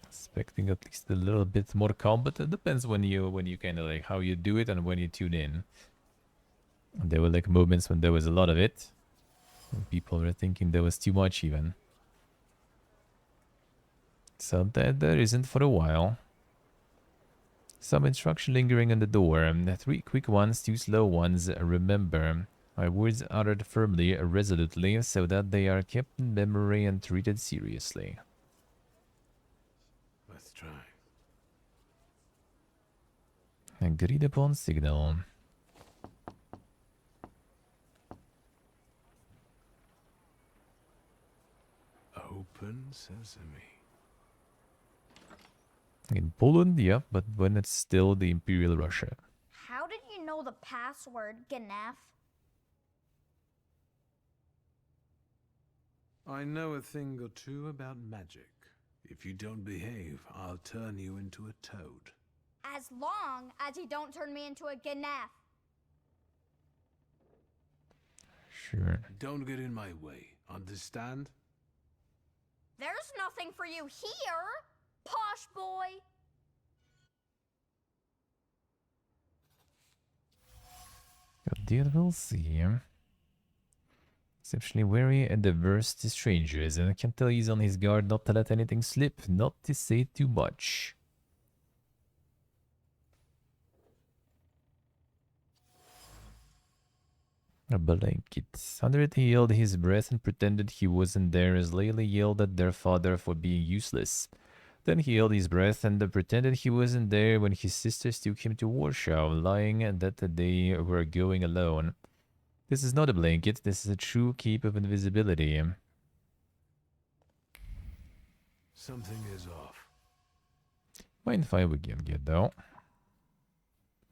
Expecting at least a little bit more combat. It depends when you kind of like how you do it and when you tune in. And there were like moments when there was a lot of it. And people were thinking there was too much even. So that there isn't for a while. Some instruction lingering on the door. 3 quick ones, 2 slow ones. Remember, my words uttered firmly, resolutely, so that they are kept in memory and treated seriously. Let's try. Agreed upon signal. Open sesame. In Poland, yeah, but when it's still the Imperial Russia. How did you know the password, Ganef? I know a thing or two about magic. If you don't behave, I'll turn you into a toad. As long as you don't turn me into a Ganef. Sure. Don't get in my way, understand? There's nothing for you here, posh boy. Good deal, we'll see. Exceptionally wary and averse to strangers, and I can tell he's on his guard not to let anything slip, not to say too much. A blanket. Under it he held his breath and pretended he wasn't there as Layla yelled at their father for being useless. Then he held his breath and pretended he wasn't there when his sisters took him to Warsaw, lying that they were going alone. This is not a blanket, this is a true keep of invisibility. Something is off. Mind if I begin get though?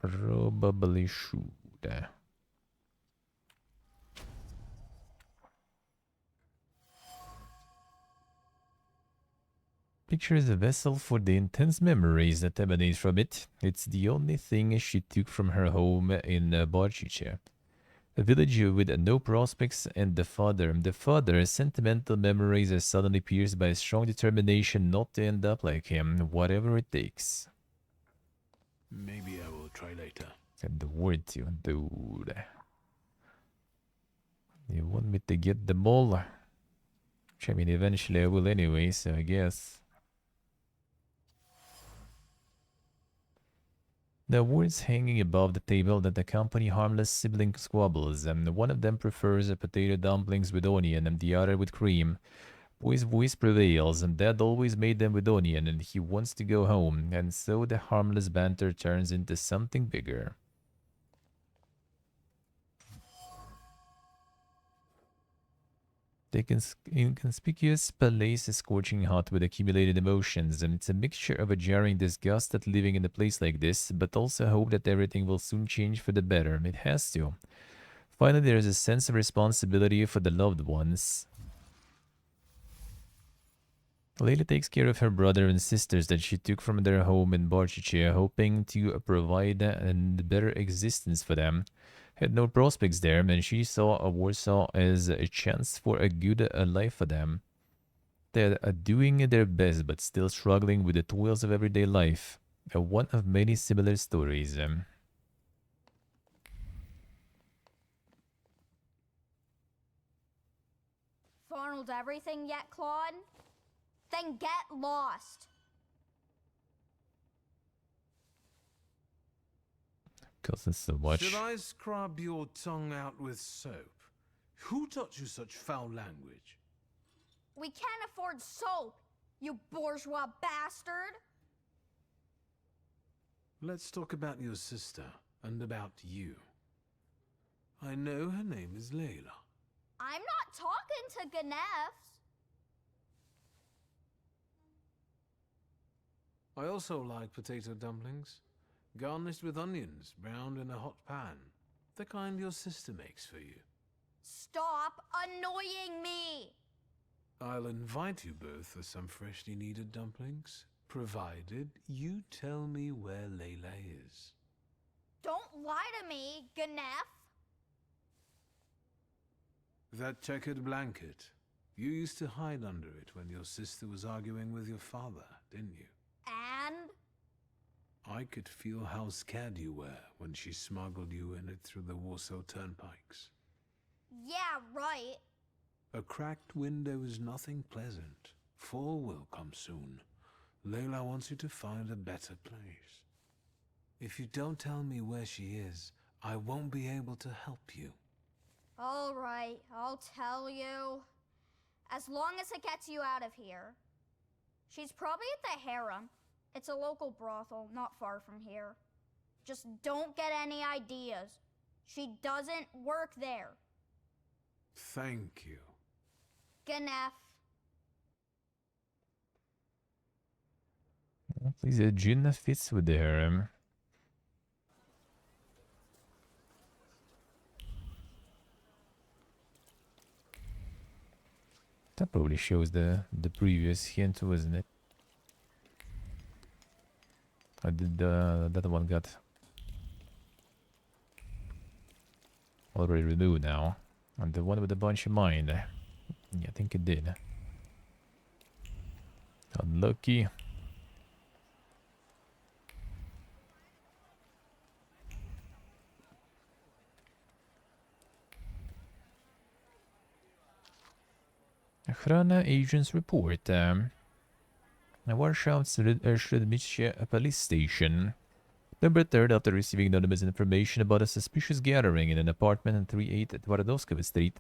Probably should. Picture is a vessel for the intense memories that emanate from it. It's the only thing she took from her home in Barchice. A village with no prospects and the father's sentimental memories are suddenly pierced by a strong determination not to end up like him, whatever it takes. Maybe I will try later. And the word to dude. You want me to get them all? Which I mean, eventually I will anyway, so I guess. The words hanging above the table that accompany harmless sibling squabbles, and one of them prefers potato dumplings with onion and the other with cream. Boy's voice prevails, and Dad always made them with onion, and he wants to go home, and so the harmless banter turns into something bigger. The inconspicuous place is scorching hot with accumulated emotions, and it's a mixture of a jarring disgust at living in a place like this, but also hope that everything will soon change for the better. It has to. Finally, there is a sense of responsibility for the loved ones. Layla takes care of her brother and sisters that she took from their home in Barchiche, hoping to provide a better existence for them. Had no prospects there, and she saw Warsaw as a chance for a good life for them. They're doing their best, but still struggling with the toils of everyday life. One of many similar stories. Farnelled everything yet, Claude? Then get lost. Because it's so much. Should I scrub your tongue out with soap? Who taught you such foul language? We can't afford soap, you bourgeois bastard. Let's talk about your sister and about you. I know her name is Layla. I'm not talking to Ganefs. I also like potato dumplings, garnished with onions, browned in a hot pan. The kind your sister makes for you. Stop annoying me! I'll invite you both for some freshly kneaded dumplings, provided you tell me where Layla is. Don't lie to me, Ganef. That checkered blanket. You used to hide under it when your sister was arguing with your father, didn't you? And? I could feel how scared you were when she smuggled you in it through the Warsaw turnpikes. Yeah, right. A cracked window is nothing pleasant. Fall will come soon. Layla wants you to find a better place. If you don't tell me where she is, I won't be able to help you. All right, I'll tell you. As long as it gets you out of here. She's probably at the harem. It's a local brothel, not far from here. Just don't get any ideas. She doesn't work there. Thank you. Ganef. At least Jin fits with the harem. That probably shows the previous hint, wasn't it? I did that one got already removed now. And the one with a bunch of mine. Yeah, I think it did. Unlucky. Охрана agents report. Warshaw's Sredmiche police station. Number 3rd, after receiving anonymous information about a suspicious gathering in an apartment on 38 Twardowskovo Street,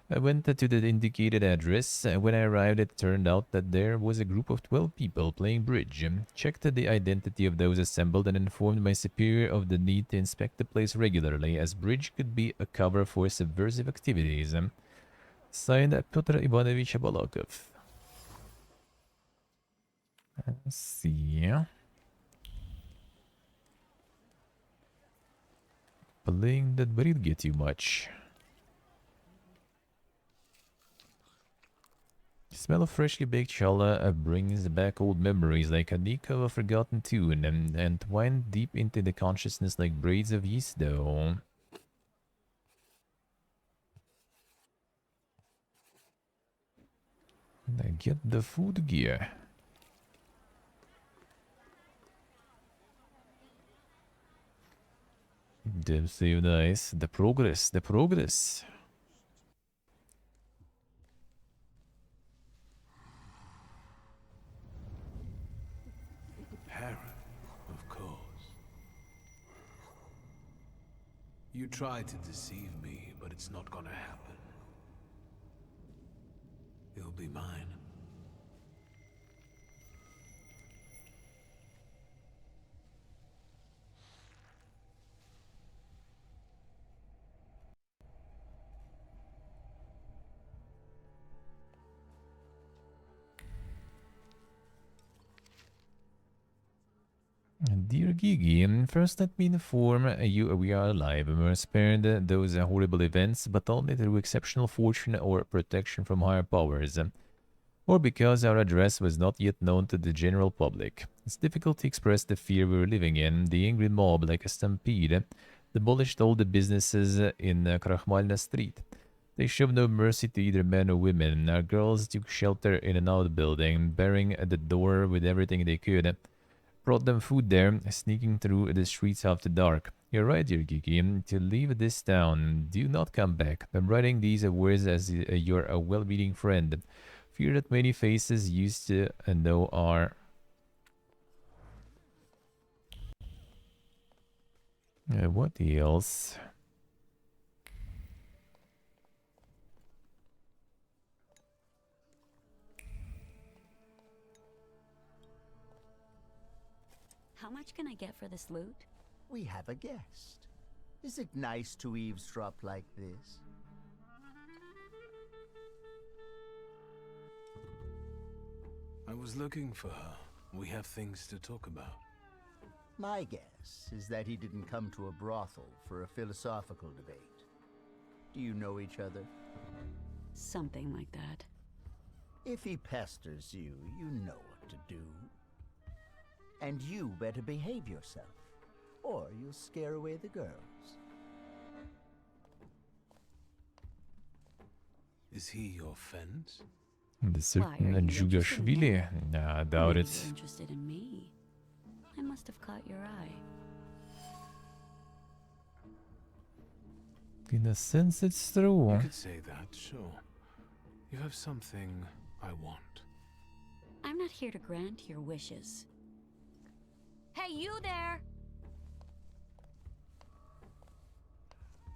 I went to the indicated address. When I arrived, it turned out that there was a group of 12 people playing bridge. Checked the identity of those assembled and informed my superior of the need to inspect the place regularly, as bridge could be a cover for subversive activities. Signed, Pyotr Ivanovich Abalakov. Let's see. Playing that didn't get you much. Smell of freshly baked challah brings back old memories like a nick of a forgotten tune and wind deep into the consciousness like braids of yeast dough. And I get the food gear. Damn, so nice. The progress, the progress. Heron, of course. You tried to deceive me, but it's not gonna happen. You'll be mine. Dear Gigi, first let me inform you we are alive and were spared those horrible events, but only through exceptional fortune or protection from higher powers, or because our address was not yet known to the general public. It's difficult to express the fear we were living in. The angry mob, like a stampede, demolished all the businesses in Krakhmalna Street. They showed no mercy to either men or women. Our girls took shelter in an outbuilding, barring the door with everything they could. Brought them food there, sneaking through the streets after dark. You're right, dear Gigi. To leave this town, do not come back. I'm writing these words as you're a well-meaning friend. Fear that many faces used to know are... what else? How much can I get for this loot? We have a guest. Is it nice to eavesdrop like this? I was looking for her. We have things to talk about. My guess is that he didn't come to a brothel for a philosophical debate. Do you know each other? Something like that. If he pesters you, you know what to do. And you better behave yourself, or you'll scare away the girls. Is he your fence? The certain Jugashvili? Nah, I doubt it. You're interested in me. I must have caught your eye. In a sense, it's true. You could say that, sure. You have something I want. I'm not here to grant your wishes. Hey, you there!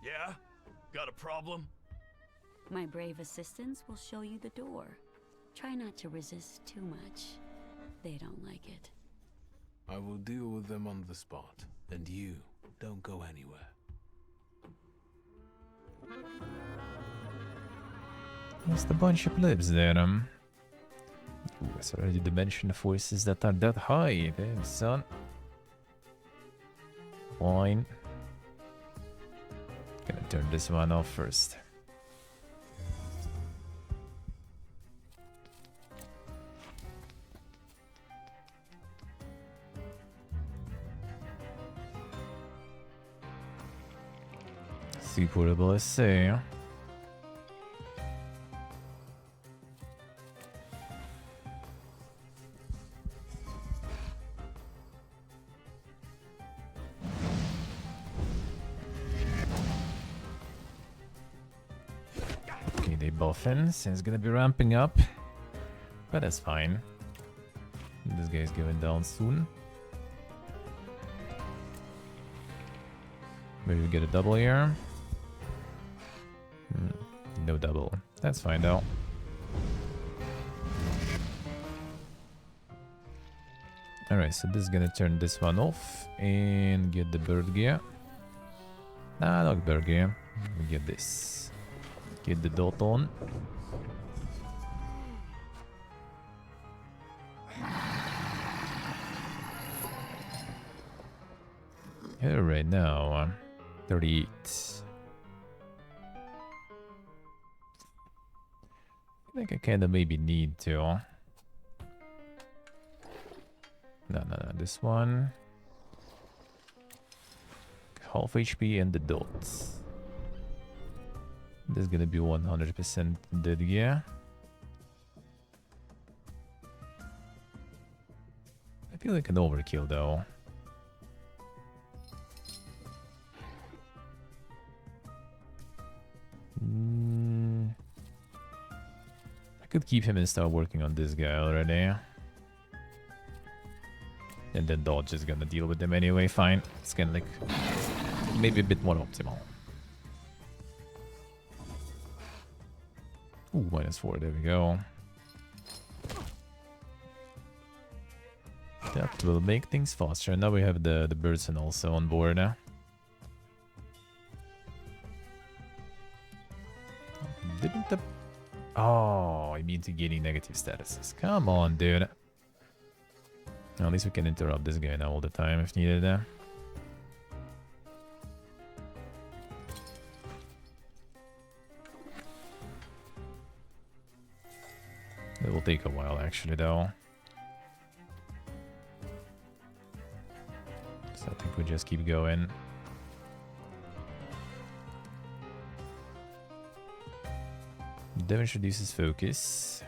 Yeah? Got a problem? My brave assistants will show you the door. Try not to resist too much. They don't like it. I will deal with them on the spot, and you don't go anywhere. Just a bunch of plebs there. Ooh, it's already dimension forces that are that high. Damn, son. Fine. Gonna turn this one off first. See portable, let's see. Okay, they buff in, so it's gonna be ramping up. But that's fine. This guy's going down soon. Maybe we get a double here. No double. That's fine though. Alright, so this is gonna turn this one off and get the bird gear. Nah, not bird gear. We get this. Get the dot on. Here right now, 38. I think I kinda maybe need to. No, this one. Half HP and the dots. This is gonna be 100% dead gear. I feel like an overkill though. I could keep him and start working on this guy already. And then Dodge is gonna deal with them anyway, fine. It's kinda like maybe a bit more optimal. Ooh, -4, there we go. That will make things faster. Now we have the Birdson also on board now. Didn't the... Oh, I mean to getting negative statuses. Come on, dude. At least we can interrupt this guy now all the time if needed. It will take a while actually though. So I think we just keep going. Damage reduces focus.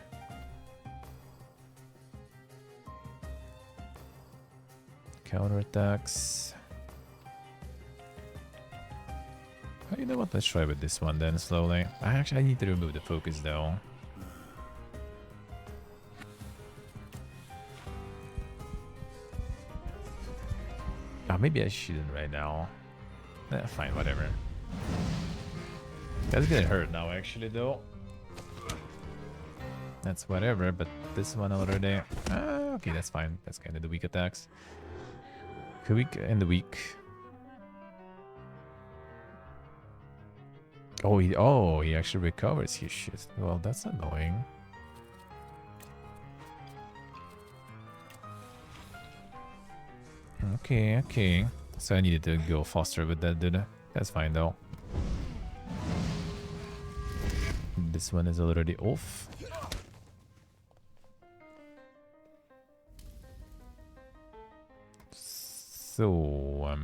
Counterattacks. Oh, you know what? Let's try with this one then slowly. I need to remove the focus though. Maybe I shouldn't right now. Fine, whatever. That's gonna hurt now actually though. That's whatever, but this one already... okay, that's fine. That's kind of the weak attacks. Weak and the weak. Oh, he actually recovers his shit. Well, that's annoying. Okay. So I needed to go faster with that, dude. That's fine though. This one is already off. So,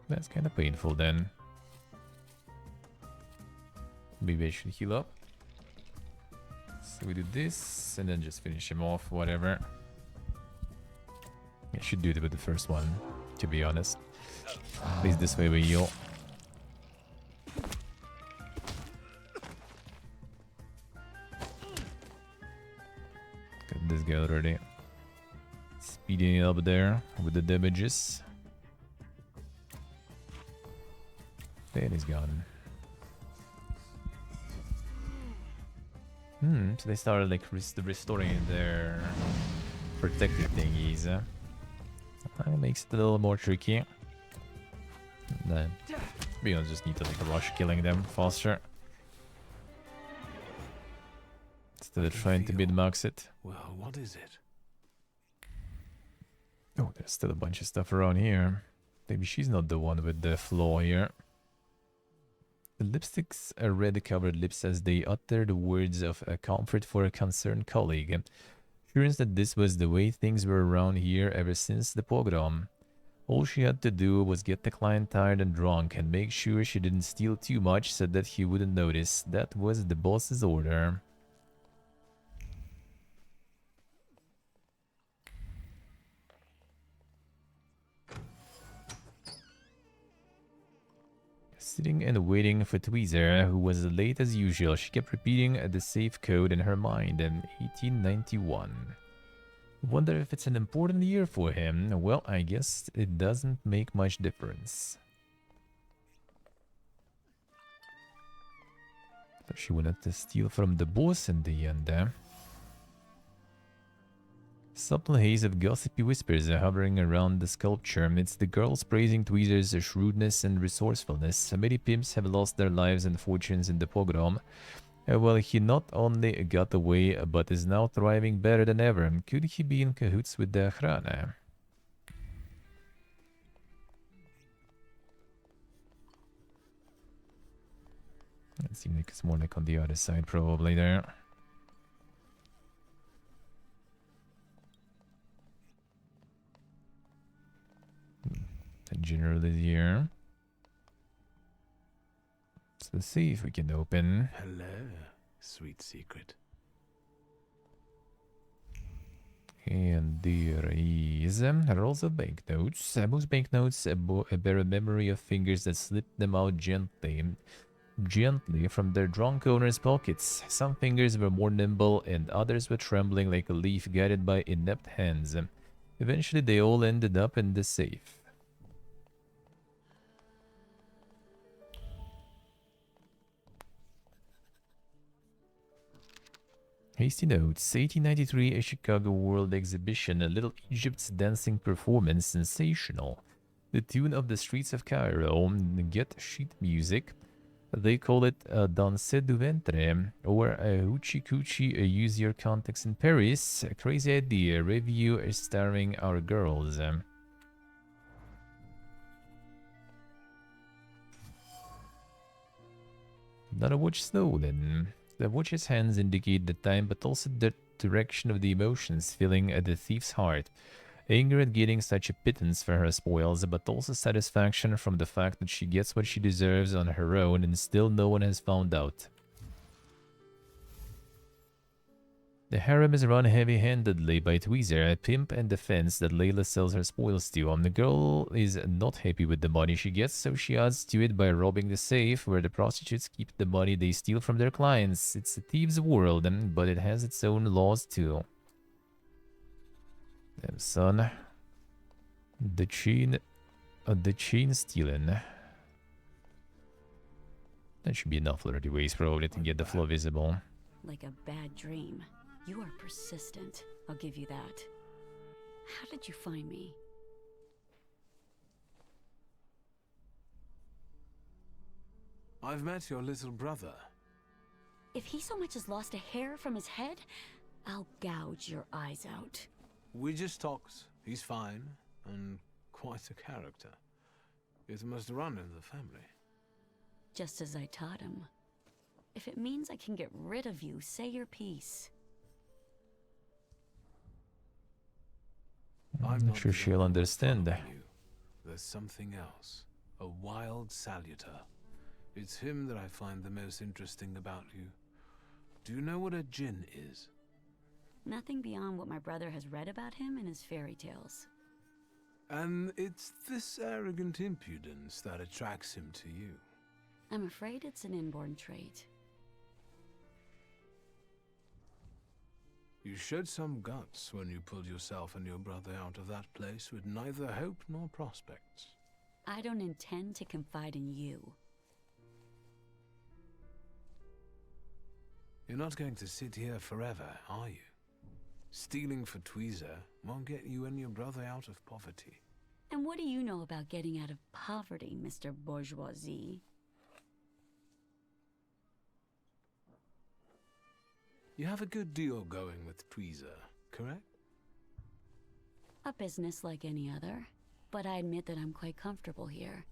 that's kind of painful then. Maybe I should heal up. So we do this and then just finish him off, whatever. I should do it with the first one, to be honest. At least this way we heal. Got this guy already. Speeding up there with the damages. Then he's gone. So they started like restoring their protective thingies. That makes it a little more tricky. Then we gonna just need to like rush killing them faster. Instead of trying to mid-max it. Well, what is it? Oh, there's still a bunch of stuff around here. Maybe she's not the one with the flaw here. The lipsticks are red-covered lips as they utter the words of comfort for a concerned colleague. Assurance that this was the way things were around here ever since the pogrom. All she had to do was get the client tired and drunk and make sure she didn't steal too much so that he wouldn't notice. That was the boss's order. Sitting and waiting for Tweezer, who was late as usual. She kept repeating the safe code in her mind. 1891. Wonder if it's an important year for him. Well, I guess it doesn't make much difference. So she wanted to steal from the boss in the end. Subtle haze of gossipy whispers are hovering around the sculpture. It's the girls praising Tweezer's shrewdness and resourcefulness. Many pimps have lost their lives and fortunes in the pogrom. Well, he not only got away, but is now thriving better than ever. Could he be in cahoots with the Hrana? It seems like it's more like on the other side, probably there. Generally here. So let's see if we can open. Hello, sweet secret. And there is rolls of banknotes. Most banknotes bear a memory of fingers that slipped them out gently from their drunk owners' pockets. Some fingers were more nimble and others were trembling like a leaf guided by inept hands. Eventually they all ended up in the safe. Hasty notes, 1893, a Chicago World Exhibition, a Little Egypt's dancing performance, sensational. The tune of the streets of Cairo, get sheet music. They call it Danse du Ventre, or Hoochie Coochie, use your contacts in Paris. A crazy idea, review starring our girls. Not a watch stolen. The watch's hands indicate the time, but also the direction of the emotions filling the thief's heart. Anger at getting such a pittance for her spoils, but also satisfaction from the fact that she gets what she deserves on her own and still no one has found out. The harem is run heavy-handedly by Tweezer, a pimp and the fence that Layla sells her spoils to. The girl is not happy with the money she gets, so she adds to it by robbing the safe where the prostitutes keep the money they steal from their clients. It's a thieves' world, but it has its own laws too. Damn, son. The chain stealing. That should be enough flirty ways probably to get the flow visible. Like a bad dream. You are persistent, I'll give you that. How did you find me? I've met your little brother. If he so much as lost a hair from his head, I'll gouge your eyes out. We just talked. He's fine, and quite a character. It must run in the family. Just as I taught him. If it means I can get rid of you, say your piece. I'm not sure she'll understand. There's something else. A wild saluter. It's him that I find the most interesting about you. Do you know what a djinn is? Nothing beyond what my brother has read about him in his fairy tales. And it's this arrogant impudence that attracts him to you. I'm afraid it's an inborn trait. You showed some guts when you pulled yourself and your brother out of that place with neither hope nor prospects. I don't intend to confide in you. You're not going to sit here forever, are you? Stealing for Tweezer won't get you and your brother out of poverty. And what do you know about getting out of poverty, Mr. Bourgeoisie? You have a good deal going with Tweezer, correct? A business like any other, but I admit that I'm quite comfortable here.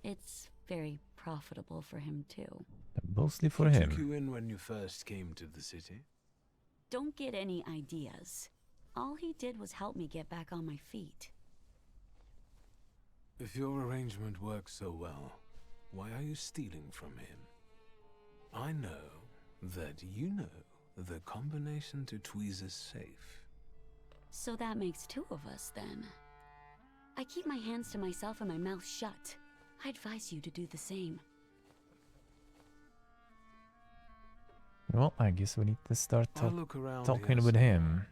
It's very profitable for him too. Mostly for He him. took you in when you first came to the city? Don't get any ideas. All he did was help me get back on my feet. If your arrangement works so well, why are you stealing from him? I know that you know the combination to Tweezer's safe. So that makes two of us, then. I keep my hands to myself and my mouth shut. I advise you to do the same. Well, I guess we need to start I'll look around talking here with somewhere. him.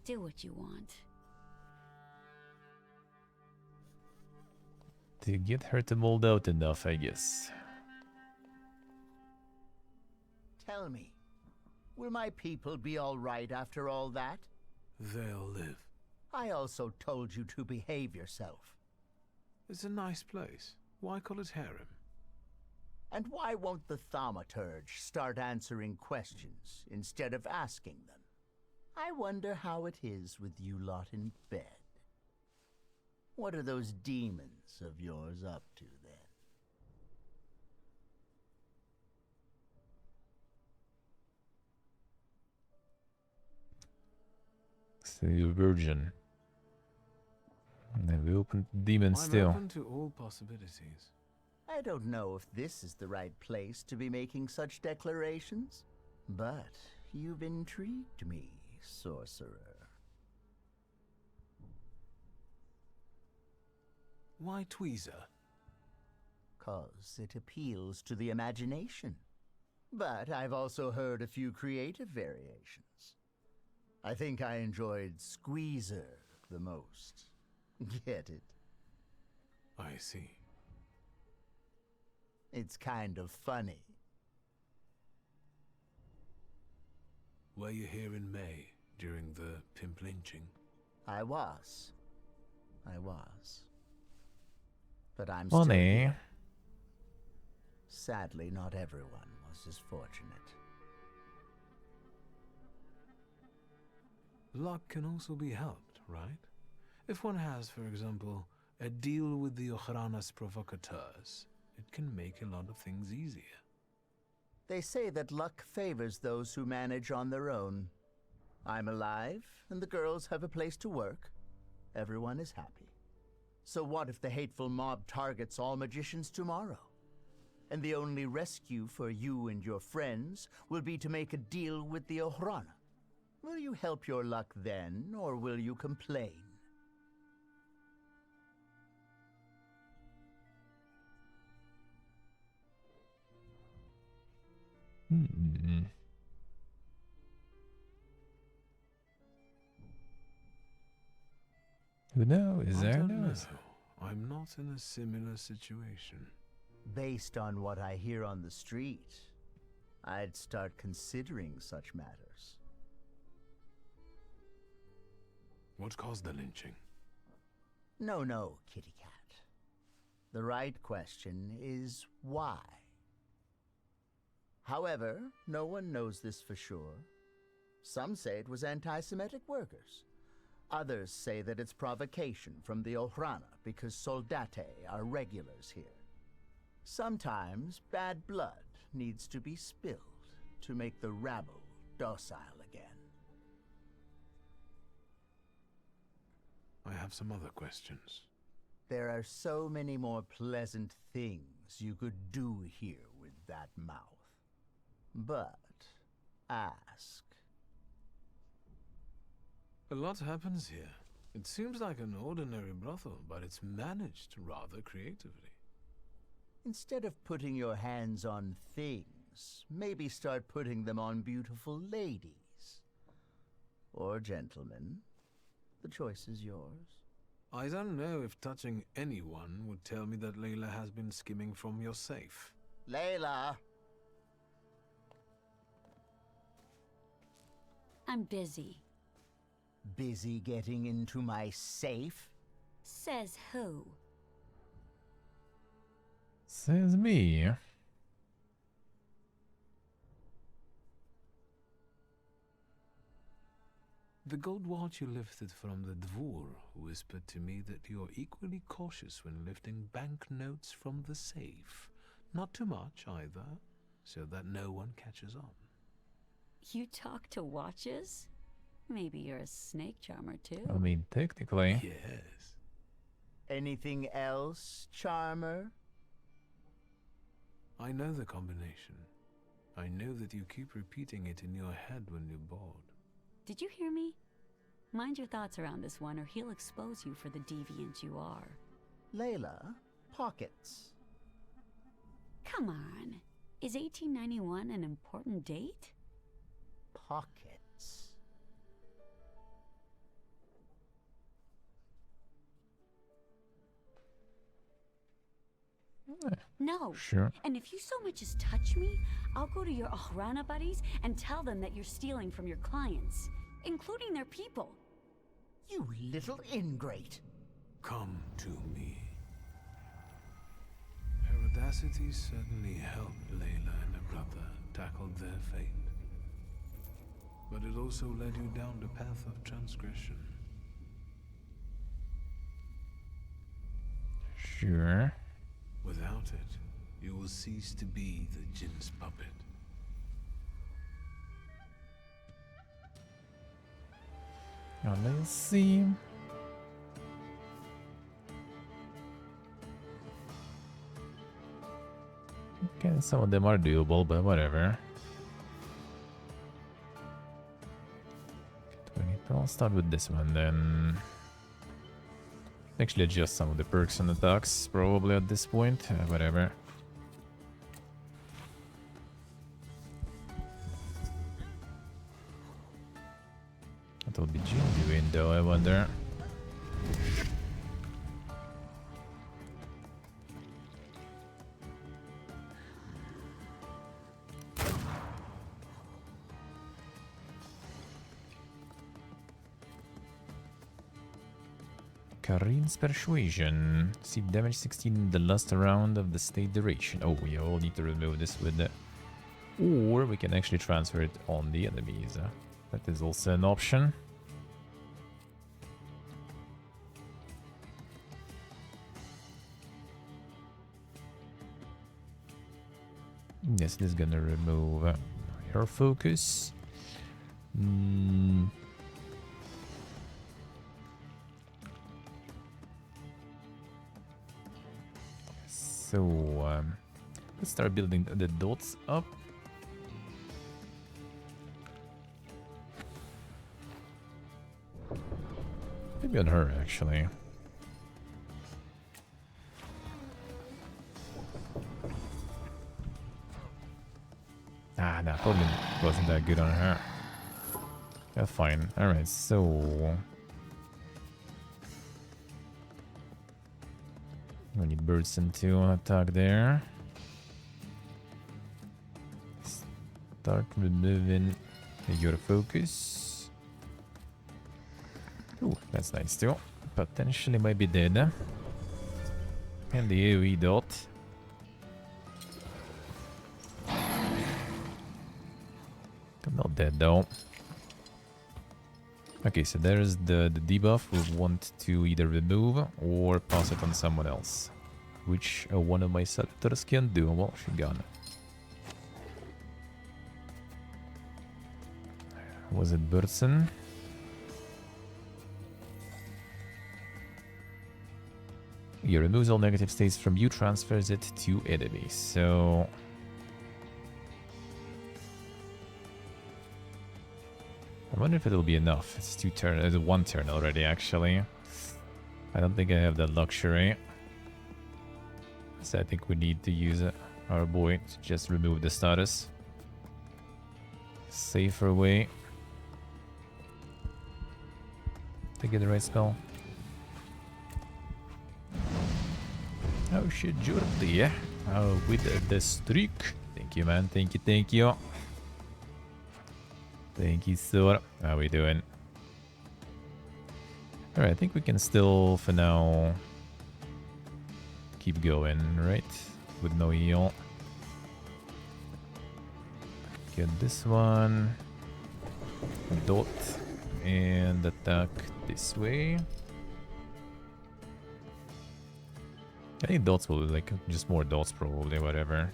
Do what you want. To get her to mold out enough, I guess. Tell me, will my people be all right after all that? They'll live. I also told you to behave yourself. It's a nice place. Why call it harem? And why won't the Thaumaturge start answering questions instead of asking them? I wonder how it is with you lot in bed. What are those demons of yours up to then? So you're a virgin. And then we open demons I'm still. open to all possibilities. I don't know if this is the right place to be making such declarations, but you've intrigued me, sorcerer. Why Tweezer? 'Cause it appeals to the imagination. But I've also heard a few creative variations. I think I enjoyed Squeezer the most. Get it? I see. It's kind of funny. Were you here in May during the pimp lynching? I was. But I'm Funny. still here. Sadly, not everyone was as fortunate. Luck can also be helped, right? If one has, for example, a deal with the Ojranas provocateurs, it can make a lot of things easier. They say that luck favors those who manage on their own. I'm alive, and the girls have a place to work. Everyone is happy. So what if the hateful mob targets all magicians tomorrow? And the only rescue for you and your friends will be to make a deal with the Ojrana. Will you help your luck then, or will you complain? Who knows? I Who don't know. knows? I'm not in a similar situation. Based on what I hear on the street, I'd start considering such matters. What caused the lynching? No, kitty cat. The right question is why? However, no one knows this for sure. Some say it was anti-Semitic workers. Others say that it's provocation from the Ojrana because soldate are regulars here. Sometimes bad blood needs to be spilled to make the rabble docile again. I have some other questions. There are so many more pleasant things you could do here with that mouth. But ask. A lot happens here. It seems like an ordinary brothel, but it's managed rather creatively. Instead of putting your hands on things, maybe start putting them on beautiful ladies. Or gentlemen. The choice is yours. I don't know if touching anyone would tell me that Layla has been skimming from your safe. Layla! I'm busy. Busy getting into my safe? Says who? Says me. The gold watch you lifted from the Dvor whispered to me that you're equally cautious when lifting banknotes from the safe. Not too much either, so that no one catches on. You talk to watches? Maybe you're a snake charmer too. I mean, technically. Yes. Anything else, Charmer? I know the combination. I know that you keep repeating it in your head when you're bored. Did you hear me? Mind your thoughts around this one, or he'll expose you for the deviant you are. Layla, pockets. Come on. Is 1891 an important date? Pockets. No. Sure. And if you so much as touch me, I'll go to your Ohrana buddies and tell them that you're stealing from your clients, including their people. You little ingrate. Come to me. Her audacity certainly helped Layla and her brother tackle their fate. But it also led you down the path of transgression. Sure. Without it, you will cease to be the Jinn's puppet. Now let's see. Okay, some of them are doable, but whatever. 20. I'll start with this one then. Actually adjust some of the perks and attacks probably at this point. Whatever. What will be Jin doing though, I wonder. Karin's Persuasion. See damage 16 in the last round of the state duration. Oh, we all need to remove this with the... Or we can actually transfer it on the enemies. That is also an option. Yes, this is gonna remove her focus. So, let's start building the dots up. Maybe on her, actually. Ah, no, probably wasn't that good on her. Yeah, fine. Alright, so... we need Birdson to attack there. Start removing your focus. Ooh, that's nice too. Potentially might be dead. And the AoE dot. I'm not dead though. Okay, so there's the debuff we want to either remove or pass it on someone else. Which one of my salutors can do. Well, she gone. Was it Birdson? He removes all negative states from you, transfers it to enemy. So... I wonder if it'll be enough. It's 2 turns. It's 1 turn already, actually. I don't think I have that luxury. So I think we need to use our boy to just remove the status. Safer way to get the right spell. Oh shit, Jordi. Oh, with the streak. Thank you, man. Thank you, thank you. Thank you, sir. How we doing? Alright, I think we can still, for now, keep going, right? With no heal. Get this one. Dot. And attack this way. I think dots will be like just more dots probably, whatever.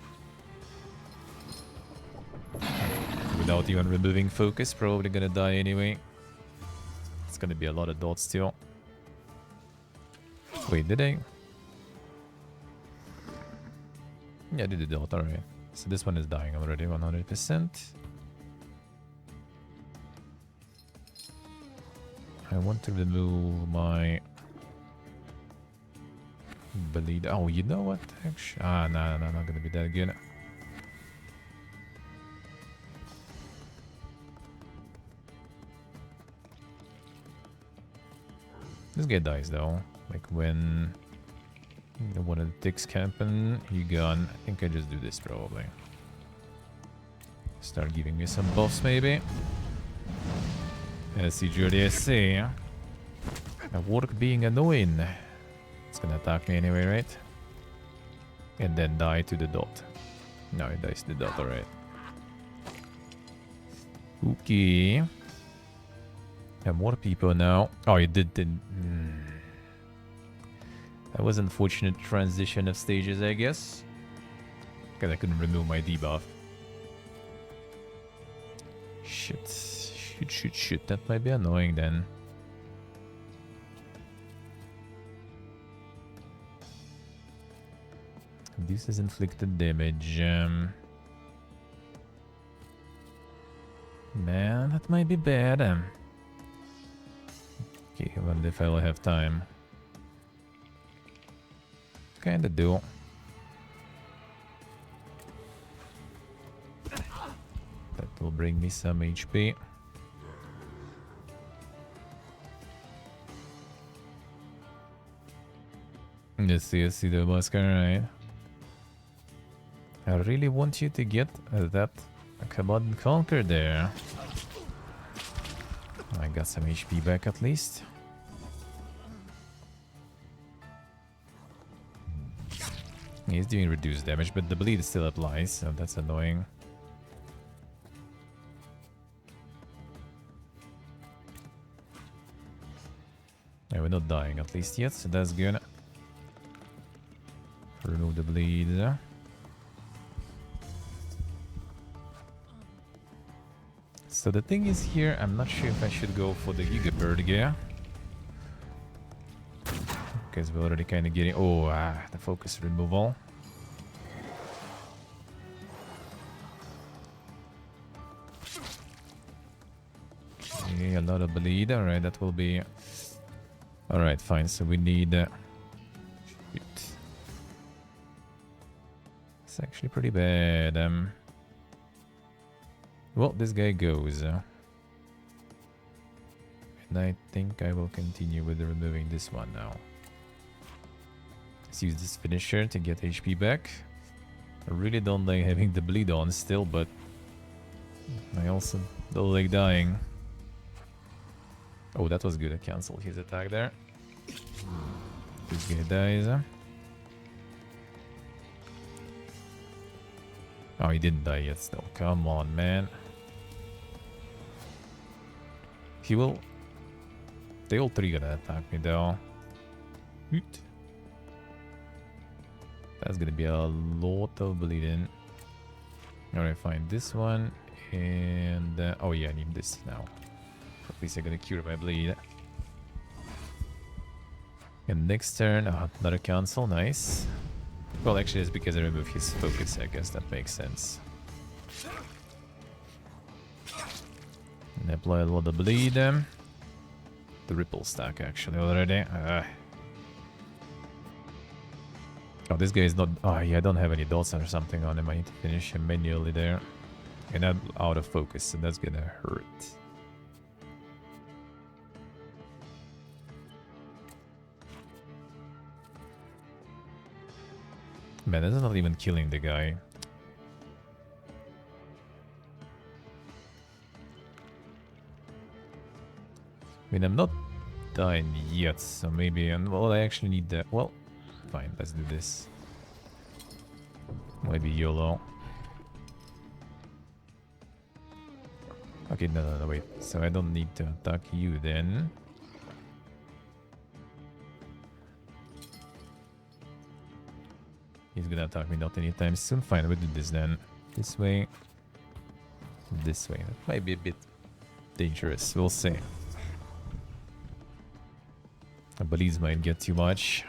Without even removing focus, probably gonna die anyway. It's gonna be a lot of dots still. Wait, did I? Yeah, I did the dot, alright. So this one is dying already, 100%. I want to remove my bleed. Oh, you know what? Actually, no, not gonna be that good. This guy dies though. Like when one of the ticks camping, you gone. I think I just do this probably. Start giving me some buffs maybe. See, Jordy, I see. A work being annoying. It's gonna attack me anyway, right? And then die to the dot. No, it dies to the dot, alright. Okay. Have more people now. Oh, you did. That was an unfortunate transition of stages, I guess. Because I couldn't remove my debuff. Shit. That might be annoying then. This is inflicted damage. Man, that might be bad. Okay, well, if I'll have time. Kinda do. That will bring me some HP. Let's see the Busker, right? I really want you to get that Command and Conquer there. I got some HP back at least. He's doing reduced damage, but the bleed still applies, so that's annoying. Yeah, we're not dying at least yet, so that's good. Remove the bleed. So the thing is here, I'm not sure if I should go for the Giga Bird gear. Because we're already kind of getting... Oh, the focus removal. Okay, a lot of bleed. Alright, that will be... Alright, fine. So we need... Shoot. It's actually pretty bad. Well, this guy goes. And I think I will continue with removing this one now. Let's use this finisher to get HP back. I really don't like having the bleed on still, but I also don't like dying. Oh, that was good. I canceled his attack there. This guy dies. Oh, he didn't die yet still. Come on, man. He will... They all three gonna attack me though. Hoot. That's gonna be a lot of bleeding. Alright, fine. This one and... oh yeah, I need this now. At least I'm gonna cure my bleed. And next turn, another cancel. Nice. Well, actually, it's because I removed his focus. I guess that makes sense. And apply a lot of bleed. The ripple stack actually already. Oh, this guy is not... Oh, yeah, I don't have any dots or something on him. I need to finish him manually there. And I'm out of focus, so that's gonna hurt. Man, that's not even killing the guy. I mean, I'm not dying yet, so maybe... well, I actually need that. Well, fine, let's do this. Maybe YOLO. Okay, no, wait. So I don't need to attack you then. He's gonna attack me not anytime soon. Fine, we'll do this then. This way. This way. That might be a bit dangerous. We'll see. The bleeds might get too much.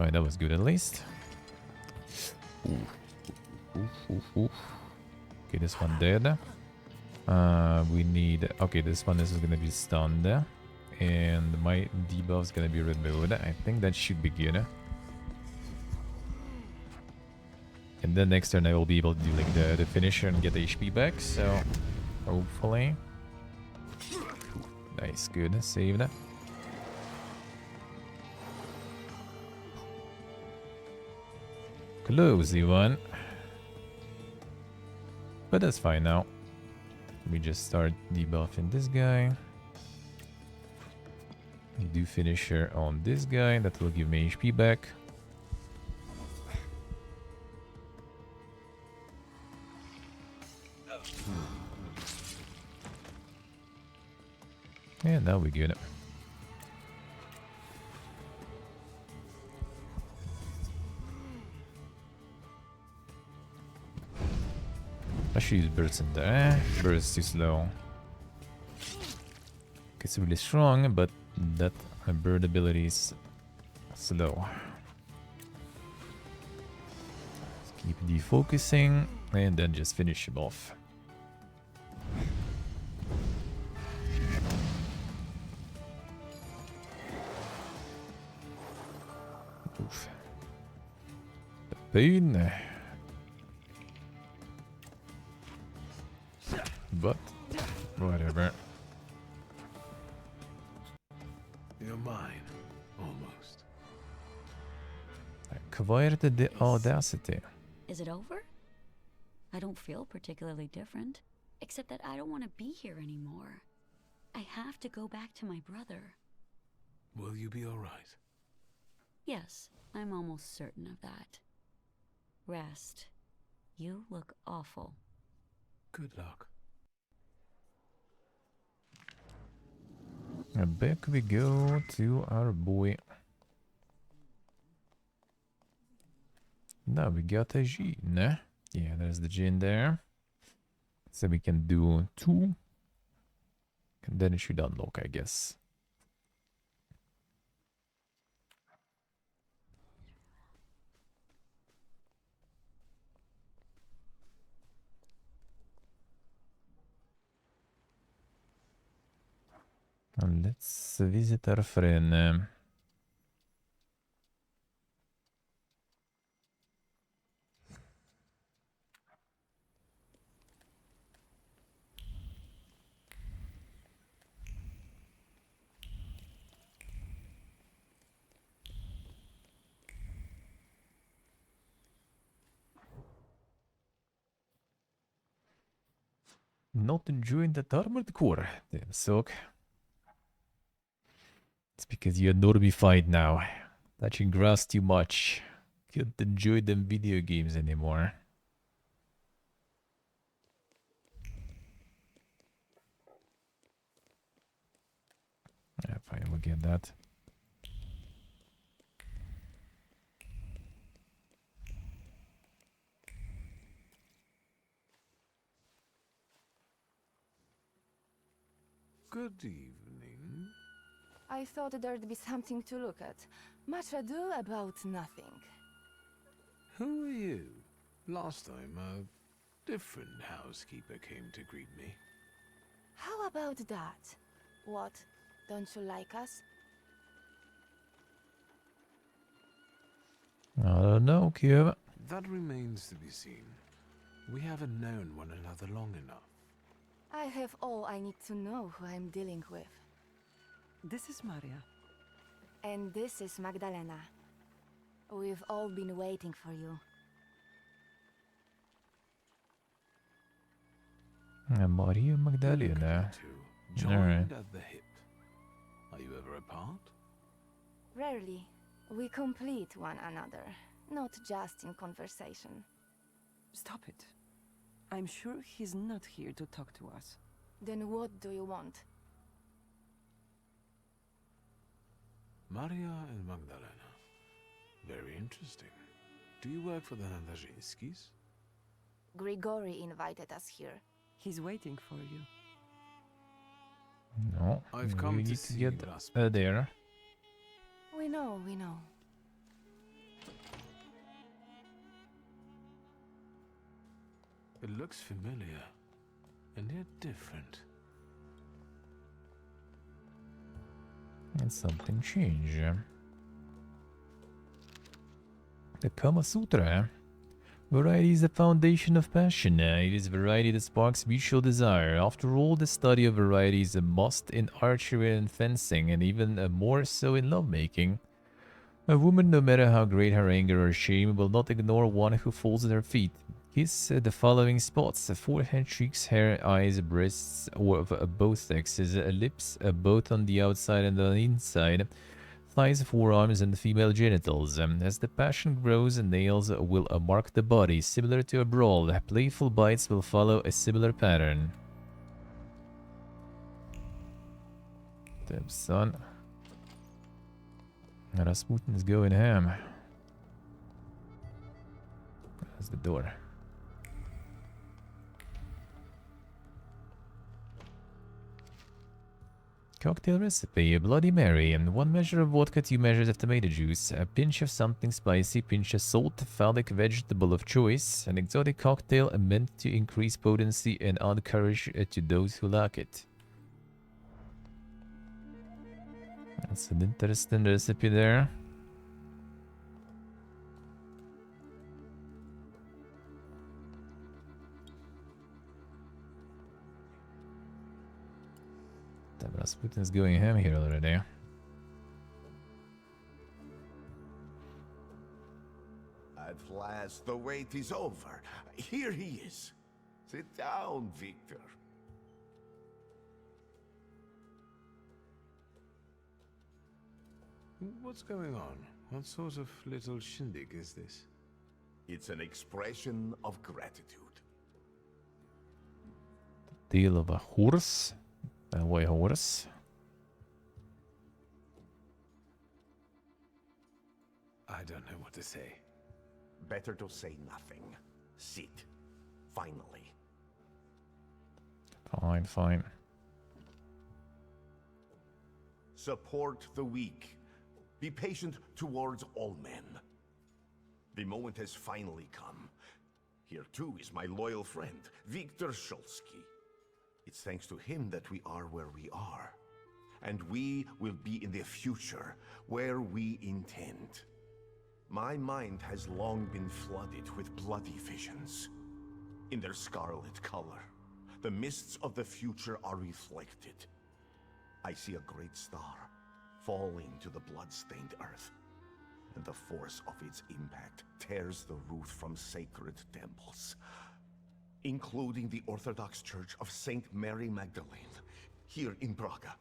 Alright, that was good at least. Okay, this one dead. We need... Okay, this one is gonna be stunned. And my debuff is gonna be removed. I think that should be good. And then next turn I will be able to do like the finisher and get HP back, so hopefully. Nice, good, saved. Closey one. But that's fine now. We just start debuffing this guy. Do finisher on this guy, that will give me HP back. And now we get it. I should use burst in there. Burst too slow. It's really strong, but that bird ability is slow. Let's keep defocusing and then just finish him off. Oof. The pain. But whatever. You're mine, almost. Acquired the audacity. Is it over? I don't feel particularly different, except that I don't want to be here anymore. I have to go back to my brother. Will you be alright? Yes, I'm almost certain of that. Rest. You look awful. Good luck. And back we go to our boy. Now we got a gene. Yeah, there's the gene there. So we can do 2. And then it should unlock, I guess. And let's visit our friend. Not enjoying the Thaumaturge. Damn suck. It's because you adore me fight now. Touching grass too much. Can't enjoy them video games anymore. Yeah, fine, we'll get that. Good evening. I thought there'd be something to look at. Much ado about nothing. Who are you? Last time, a different housekeeper came to greet me. How about that? What? Don't you like us? I don't know, Kiev. That remains to be seen. We haven't known one another long enough. I have all I need to know who I'm dealing with. This is Maria. And this is Magdalena. We've all been waiting for you. Maria Magdalena. Joined at the hip. Are you ever apart? Rarely. We complete one another, not just in conversation. Stop it. I'm sure he's not here to talk to us. Then what do you want? Maria and Magdalena. Very interesting. Do you work for the Nandarzinskis? Grigori invited us here. He's waiting for you. No, I've come we to need see get Rasputin. there. We know, we know. It looks familiar, and yet different. And something changed. The Kama Sutra. Variety is the foundation of passion. It is variety that sparks mutual desire. After all, the study of variety is a must in archery and fencing, and even more so in lovemaking. A woman, no matter how great her anger or shame, will not ignore one who falls at her feet. Kiss the following spots: forehead, cheeks, hair, eyes, breasts, or of both sexes, lips, both on the outside and on the inside, thighs, forearms, and female genitals. As the passion grows, nails will mark the body, similar to a brawl. Playful bites will follow a similar pattern. Damn, son. Rasputin's going ham. That's the door. Cocktail recipe: a Bloody Mary, 1 measure of vodka, 2 measures of tomato juice, a pinch of something spicy, pinch of salt, phallic vegetable of choice, an exotic cocktail meant to increase potency and add courage to those who lack it. That's an interesting recipe there. Damn, Rasputin's going ham here already. At last, the wait is over. Here he is. Sit down, Victor. What's going on? What sort of little shindig is this? It's an expression of gratitude. Deal of a horse. A white horse. I don't know what to say. Better to say nothing. Sit. Finally. Fine, fine. Support the weak. Be patient towards all men. The moment has finally come. Here too is my loyal friend, Victor Shulsky. It's thanks to him that we are where we are. And we will be in the future, where we intend. My mind has long been flooded with bloody visions. In their scarlet color, the mists of the future are reflected. I see a great star falling to the blood-stained earth, and the force of its impact tears the roof from sacred temples, including the Orthodox Church of Saint Mary Magdalene, here in Braga.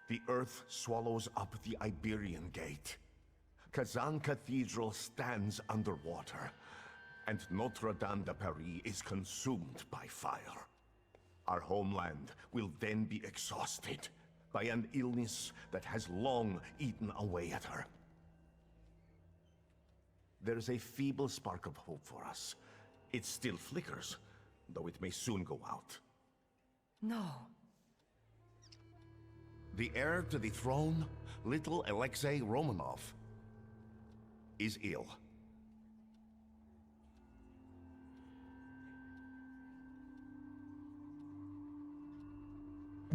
The earth swallows up the Iberian Gate. Kazan Cathedral stands underwater, and Notre Dame de Paris is consumed by fire. Our homeland will then be exhausted by an illness that has long eaten away at her. There's a feeble spark of hope for us. It still flickers, though it may soon go out. No. The heir to the throne, little Alexei Romanov, is ill.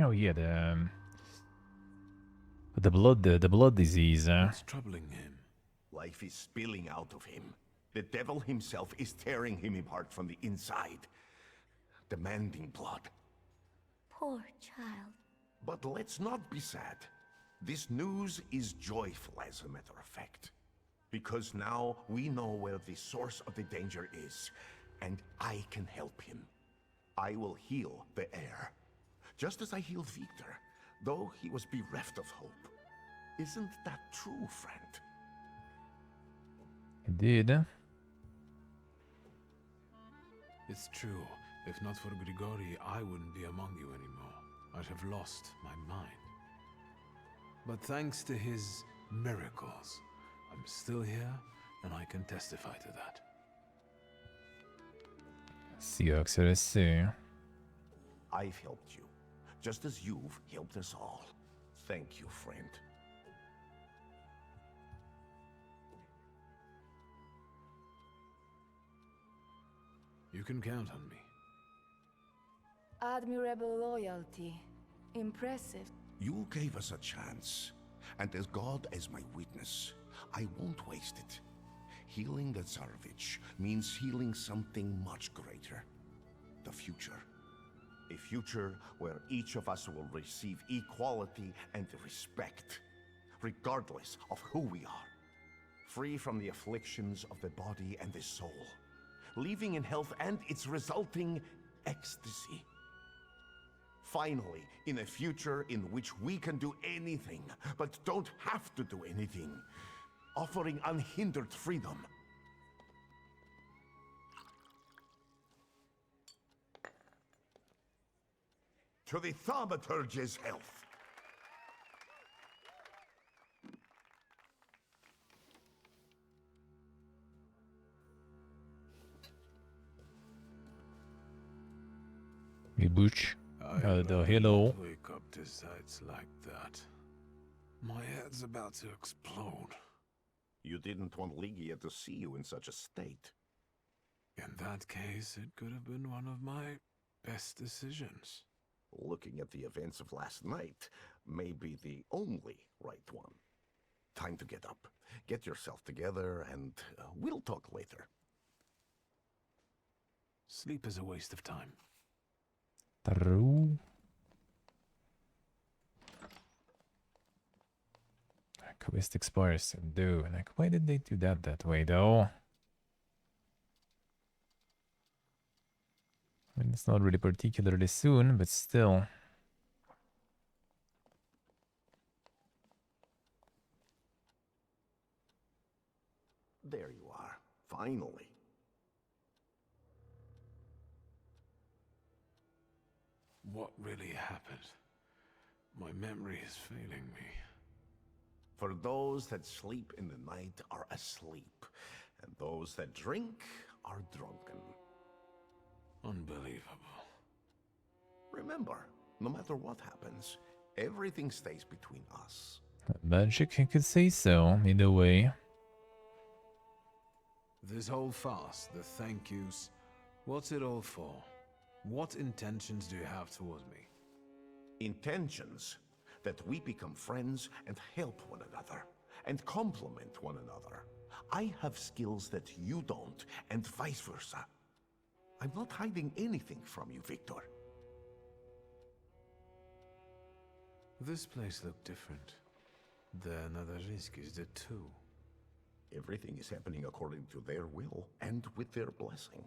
Oh yeah, the blood disease. What's troubling him? Life is spilling out of him. The devil himself is tearing him apart from the inside, demanding blood. Poor child. But let's not be sad. This news is joyful, as a matter of fact. Because now we know where the source of the danger is, and I can help him. I will heal the heir, just as I healed Victor, though he was bereft of hope. Isn't that true, friend? Indeed. It's true. If not for Grigori, I wouldn't be among you anymore. I'd have lost my mind. But thanks to his miracles, I'm still here, and I can testify to that. I've helped you, just as you've helped us all. Thank you, friend. You can count on me. Admirable loyalty. Impressive. You gave us a chance, and as God as my witness, I won't waste it. Healing the Tsarevich means healing something much greater. The future. A future where each of us will receive equality and respect, regardless of who we are. Free from the afflictions of the body and the soul. Living in health and its resulting ecstasy. Finally, in a future in which we can do anything, but don't have to do anything. Offering unhindered freedom. To the Thaumaturge's health. Hey, Butch. Hello. Wake up to sights like that. My head's about to explode. You didn't want Ligia to see you in such a state. In that case, it could have been one of my best decisions. Looking at the events of last night may be the only right one. Time to get up. Get yourself together, and we'll talk later. Sleep is a waste of time. True. Quest expires soon, though. Like, why did they do that way, though? I mean, it's not really particularly soon, but still. There you are, finally. What really happened? My memory is failing me. For those that sleep in the night are asleep, and those that drink are drunken. Unbelievable. Remember, no matter what happens, everything stays between us. Magic, you could say so, in a way. This whole farce, the thank yous, what's it all for? What intentions do you have towards me? Intentions that we become friends and help one another, and complement one another. I have skills that you don't, and vice versa. I'm not hiding anything from you, Victor. This place looked different. The Nadariskis did too. Everything is happening according to their will, and with their blessing.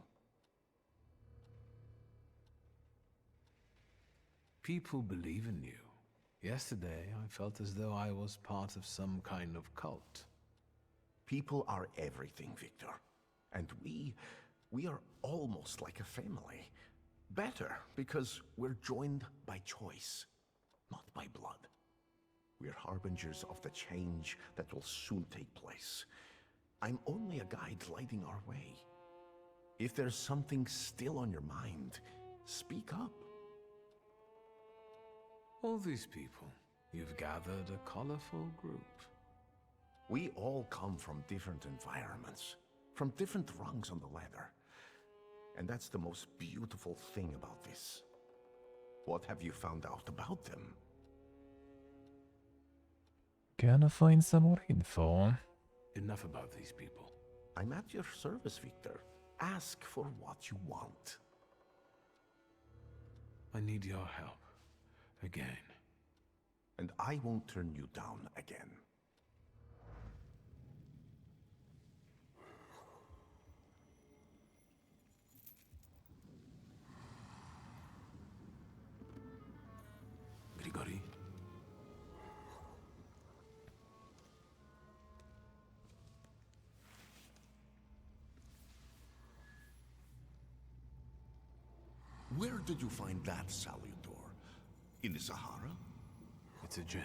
People believe in you. Yesterday, I felt as though I was part of some kind of cult. People are everything, Victor. And we are almost like a family. Better, because we're joined by choice, not by blood. We're harbingers of the change that will soon take place. I'm only a guide lighting our way. If there's something still on your mind, speak up. All these people, you've gathered a colorful group. We all come from different environments, from different rungs on the ladder. And that's the most beautiful thing about this. What have you found out about them? Gonna find some more info. Enough about these people. I'm at your service, Victor. Ask for what you want. I need your help. Again. And I won't turn you down again. Grigori? Where did you find that salutor? In the Sahara? It's a djinn.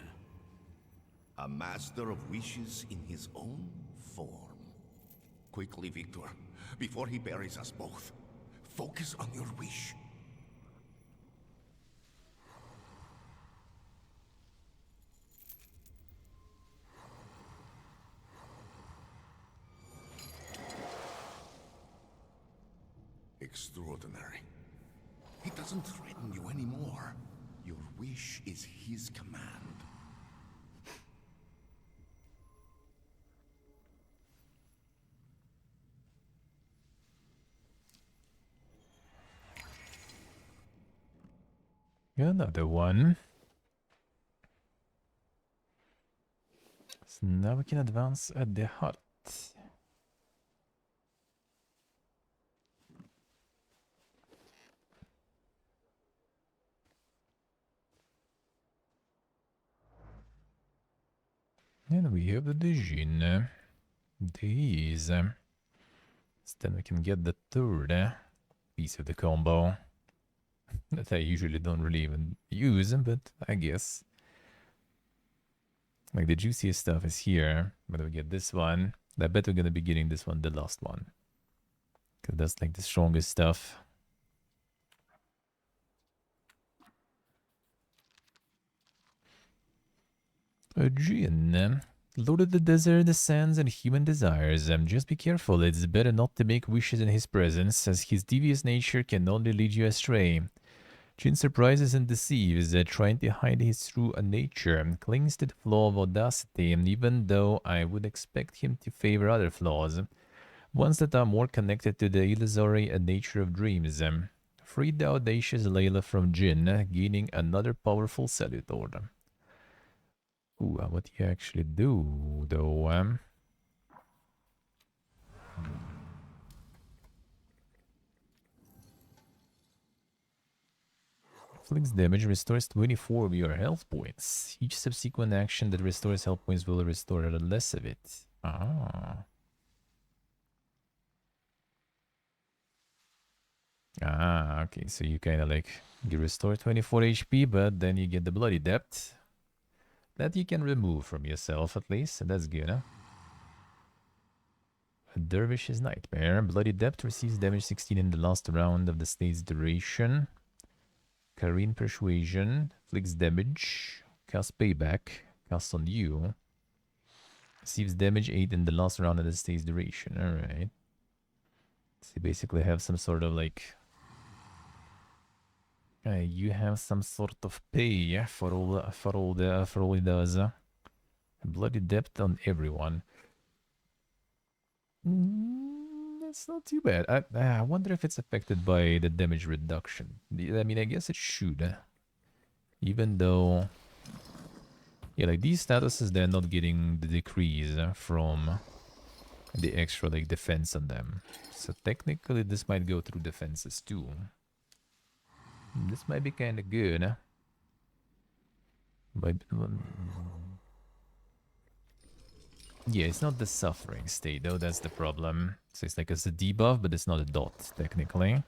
A master of wishes in his own form. Quickly, Victor, before he buries us both. Focus on your wish. extraordinary. He doesn't threaten you anymore. Your wish is his command. Another one. So now we can advance at the hut. And we have the Djinn. These. So then we can get the third piece of the combo. That I usually don't really even use, but I guess. Like the juiciest stuff is here. But we get this one. I bet we're gonna be getting this one, the last one. Because that's like the strongest stuff. A Djinn. Lord of the desert, the sands, and human desires. Just be careful, it's better not to make wishes in his presence, as his devious nature can only lead you astray. Jinn surprises and deceives, trying to hide his true nature, clings to the flaw of audacity, even though I would expect him to favor other flaws, ones that are more connected to the illusory nature of dreams. Freed the audacious Layla from Jinn, gaining another powerful Salutor. Ooh, what do you actually do, though? Inflicts damage, restores 24 of your health points. Each subsequent action that restores health points will restore less of it. Ah. Ah, okay, so you kind of like, you restore 24 HP, but then you get the Bloody Depth. That you can remove from yourself at least, so that's good, huh? A Dervish's Nightmare. Bloody Depth receives damage 16 in the last round of the stage's duration. Kareen Persuasion. Inflicts damage. Cast Payback. Cast on you. Receives damage 8 in the last round of the stage's duration. Alright. So you basically have some sort of like... you have some sort of pay for all he does. Bloody Depth on everyone. That's not too bad. I wonder if it's affected by the damage reduction. I mean, I guess it should. Even though... Yeah, like these statuses, they're not getting the decrease from the extra like defense on them. So technically this might go through defenses too. This might be kind of good. But... yeah, it's not the suffering state though, that's the problem. So it's like it's a debuff, but it's not a dot, technically.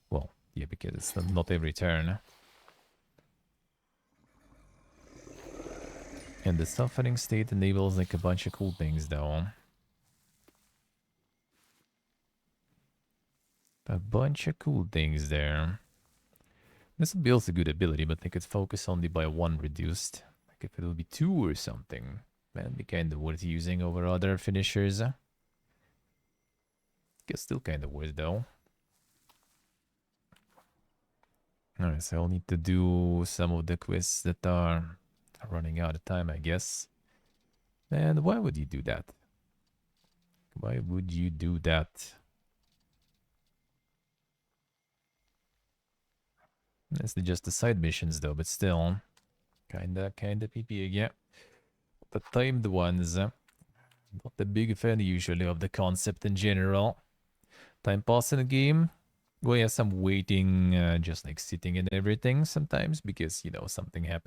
Well, yeah, because it's not every turn. And the suffering state enables like a bunch of cool things though. A bunch of cool things there. This would be also a good ability, but they could focus only by 1 reduced. Like if it would be 2 or something. That'd be kind of worth using over other finishers. Guess still kind of worth though. Alright, so I'll need to do some of the quests that are running out of time, I guess. And why would you do that? Why would you do that? That's just the side missions though, but still. Kinda PP, yeah. The timed ones. Not a big fan usually of the concept in general. Time pass in a game. Well, yes, I'm waiting, just like sitting and everything sometimes because, you know, something happens.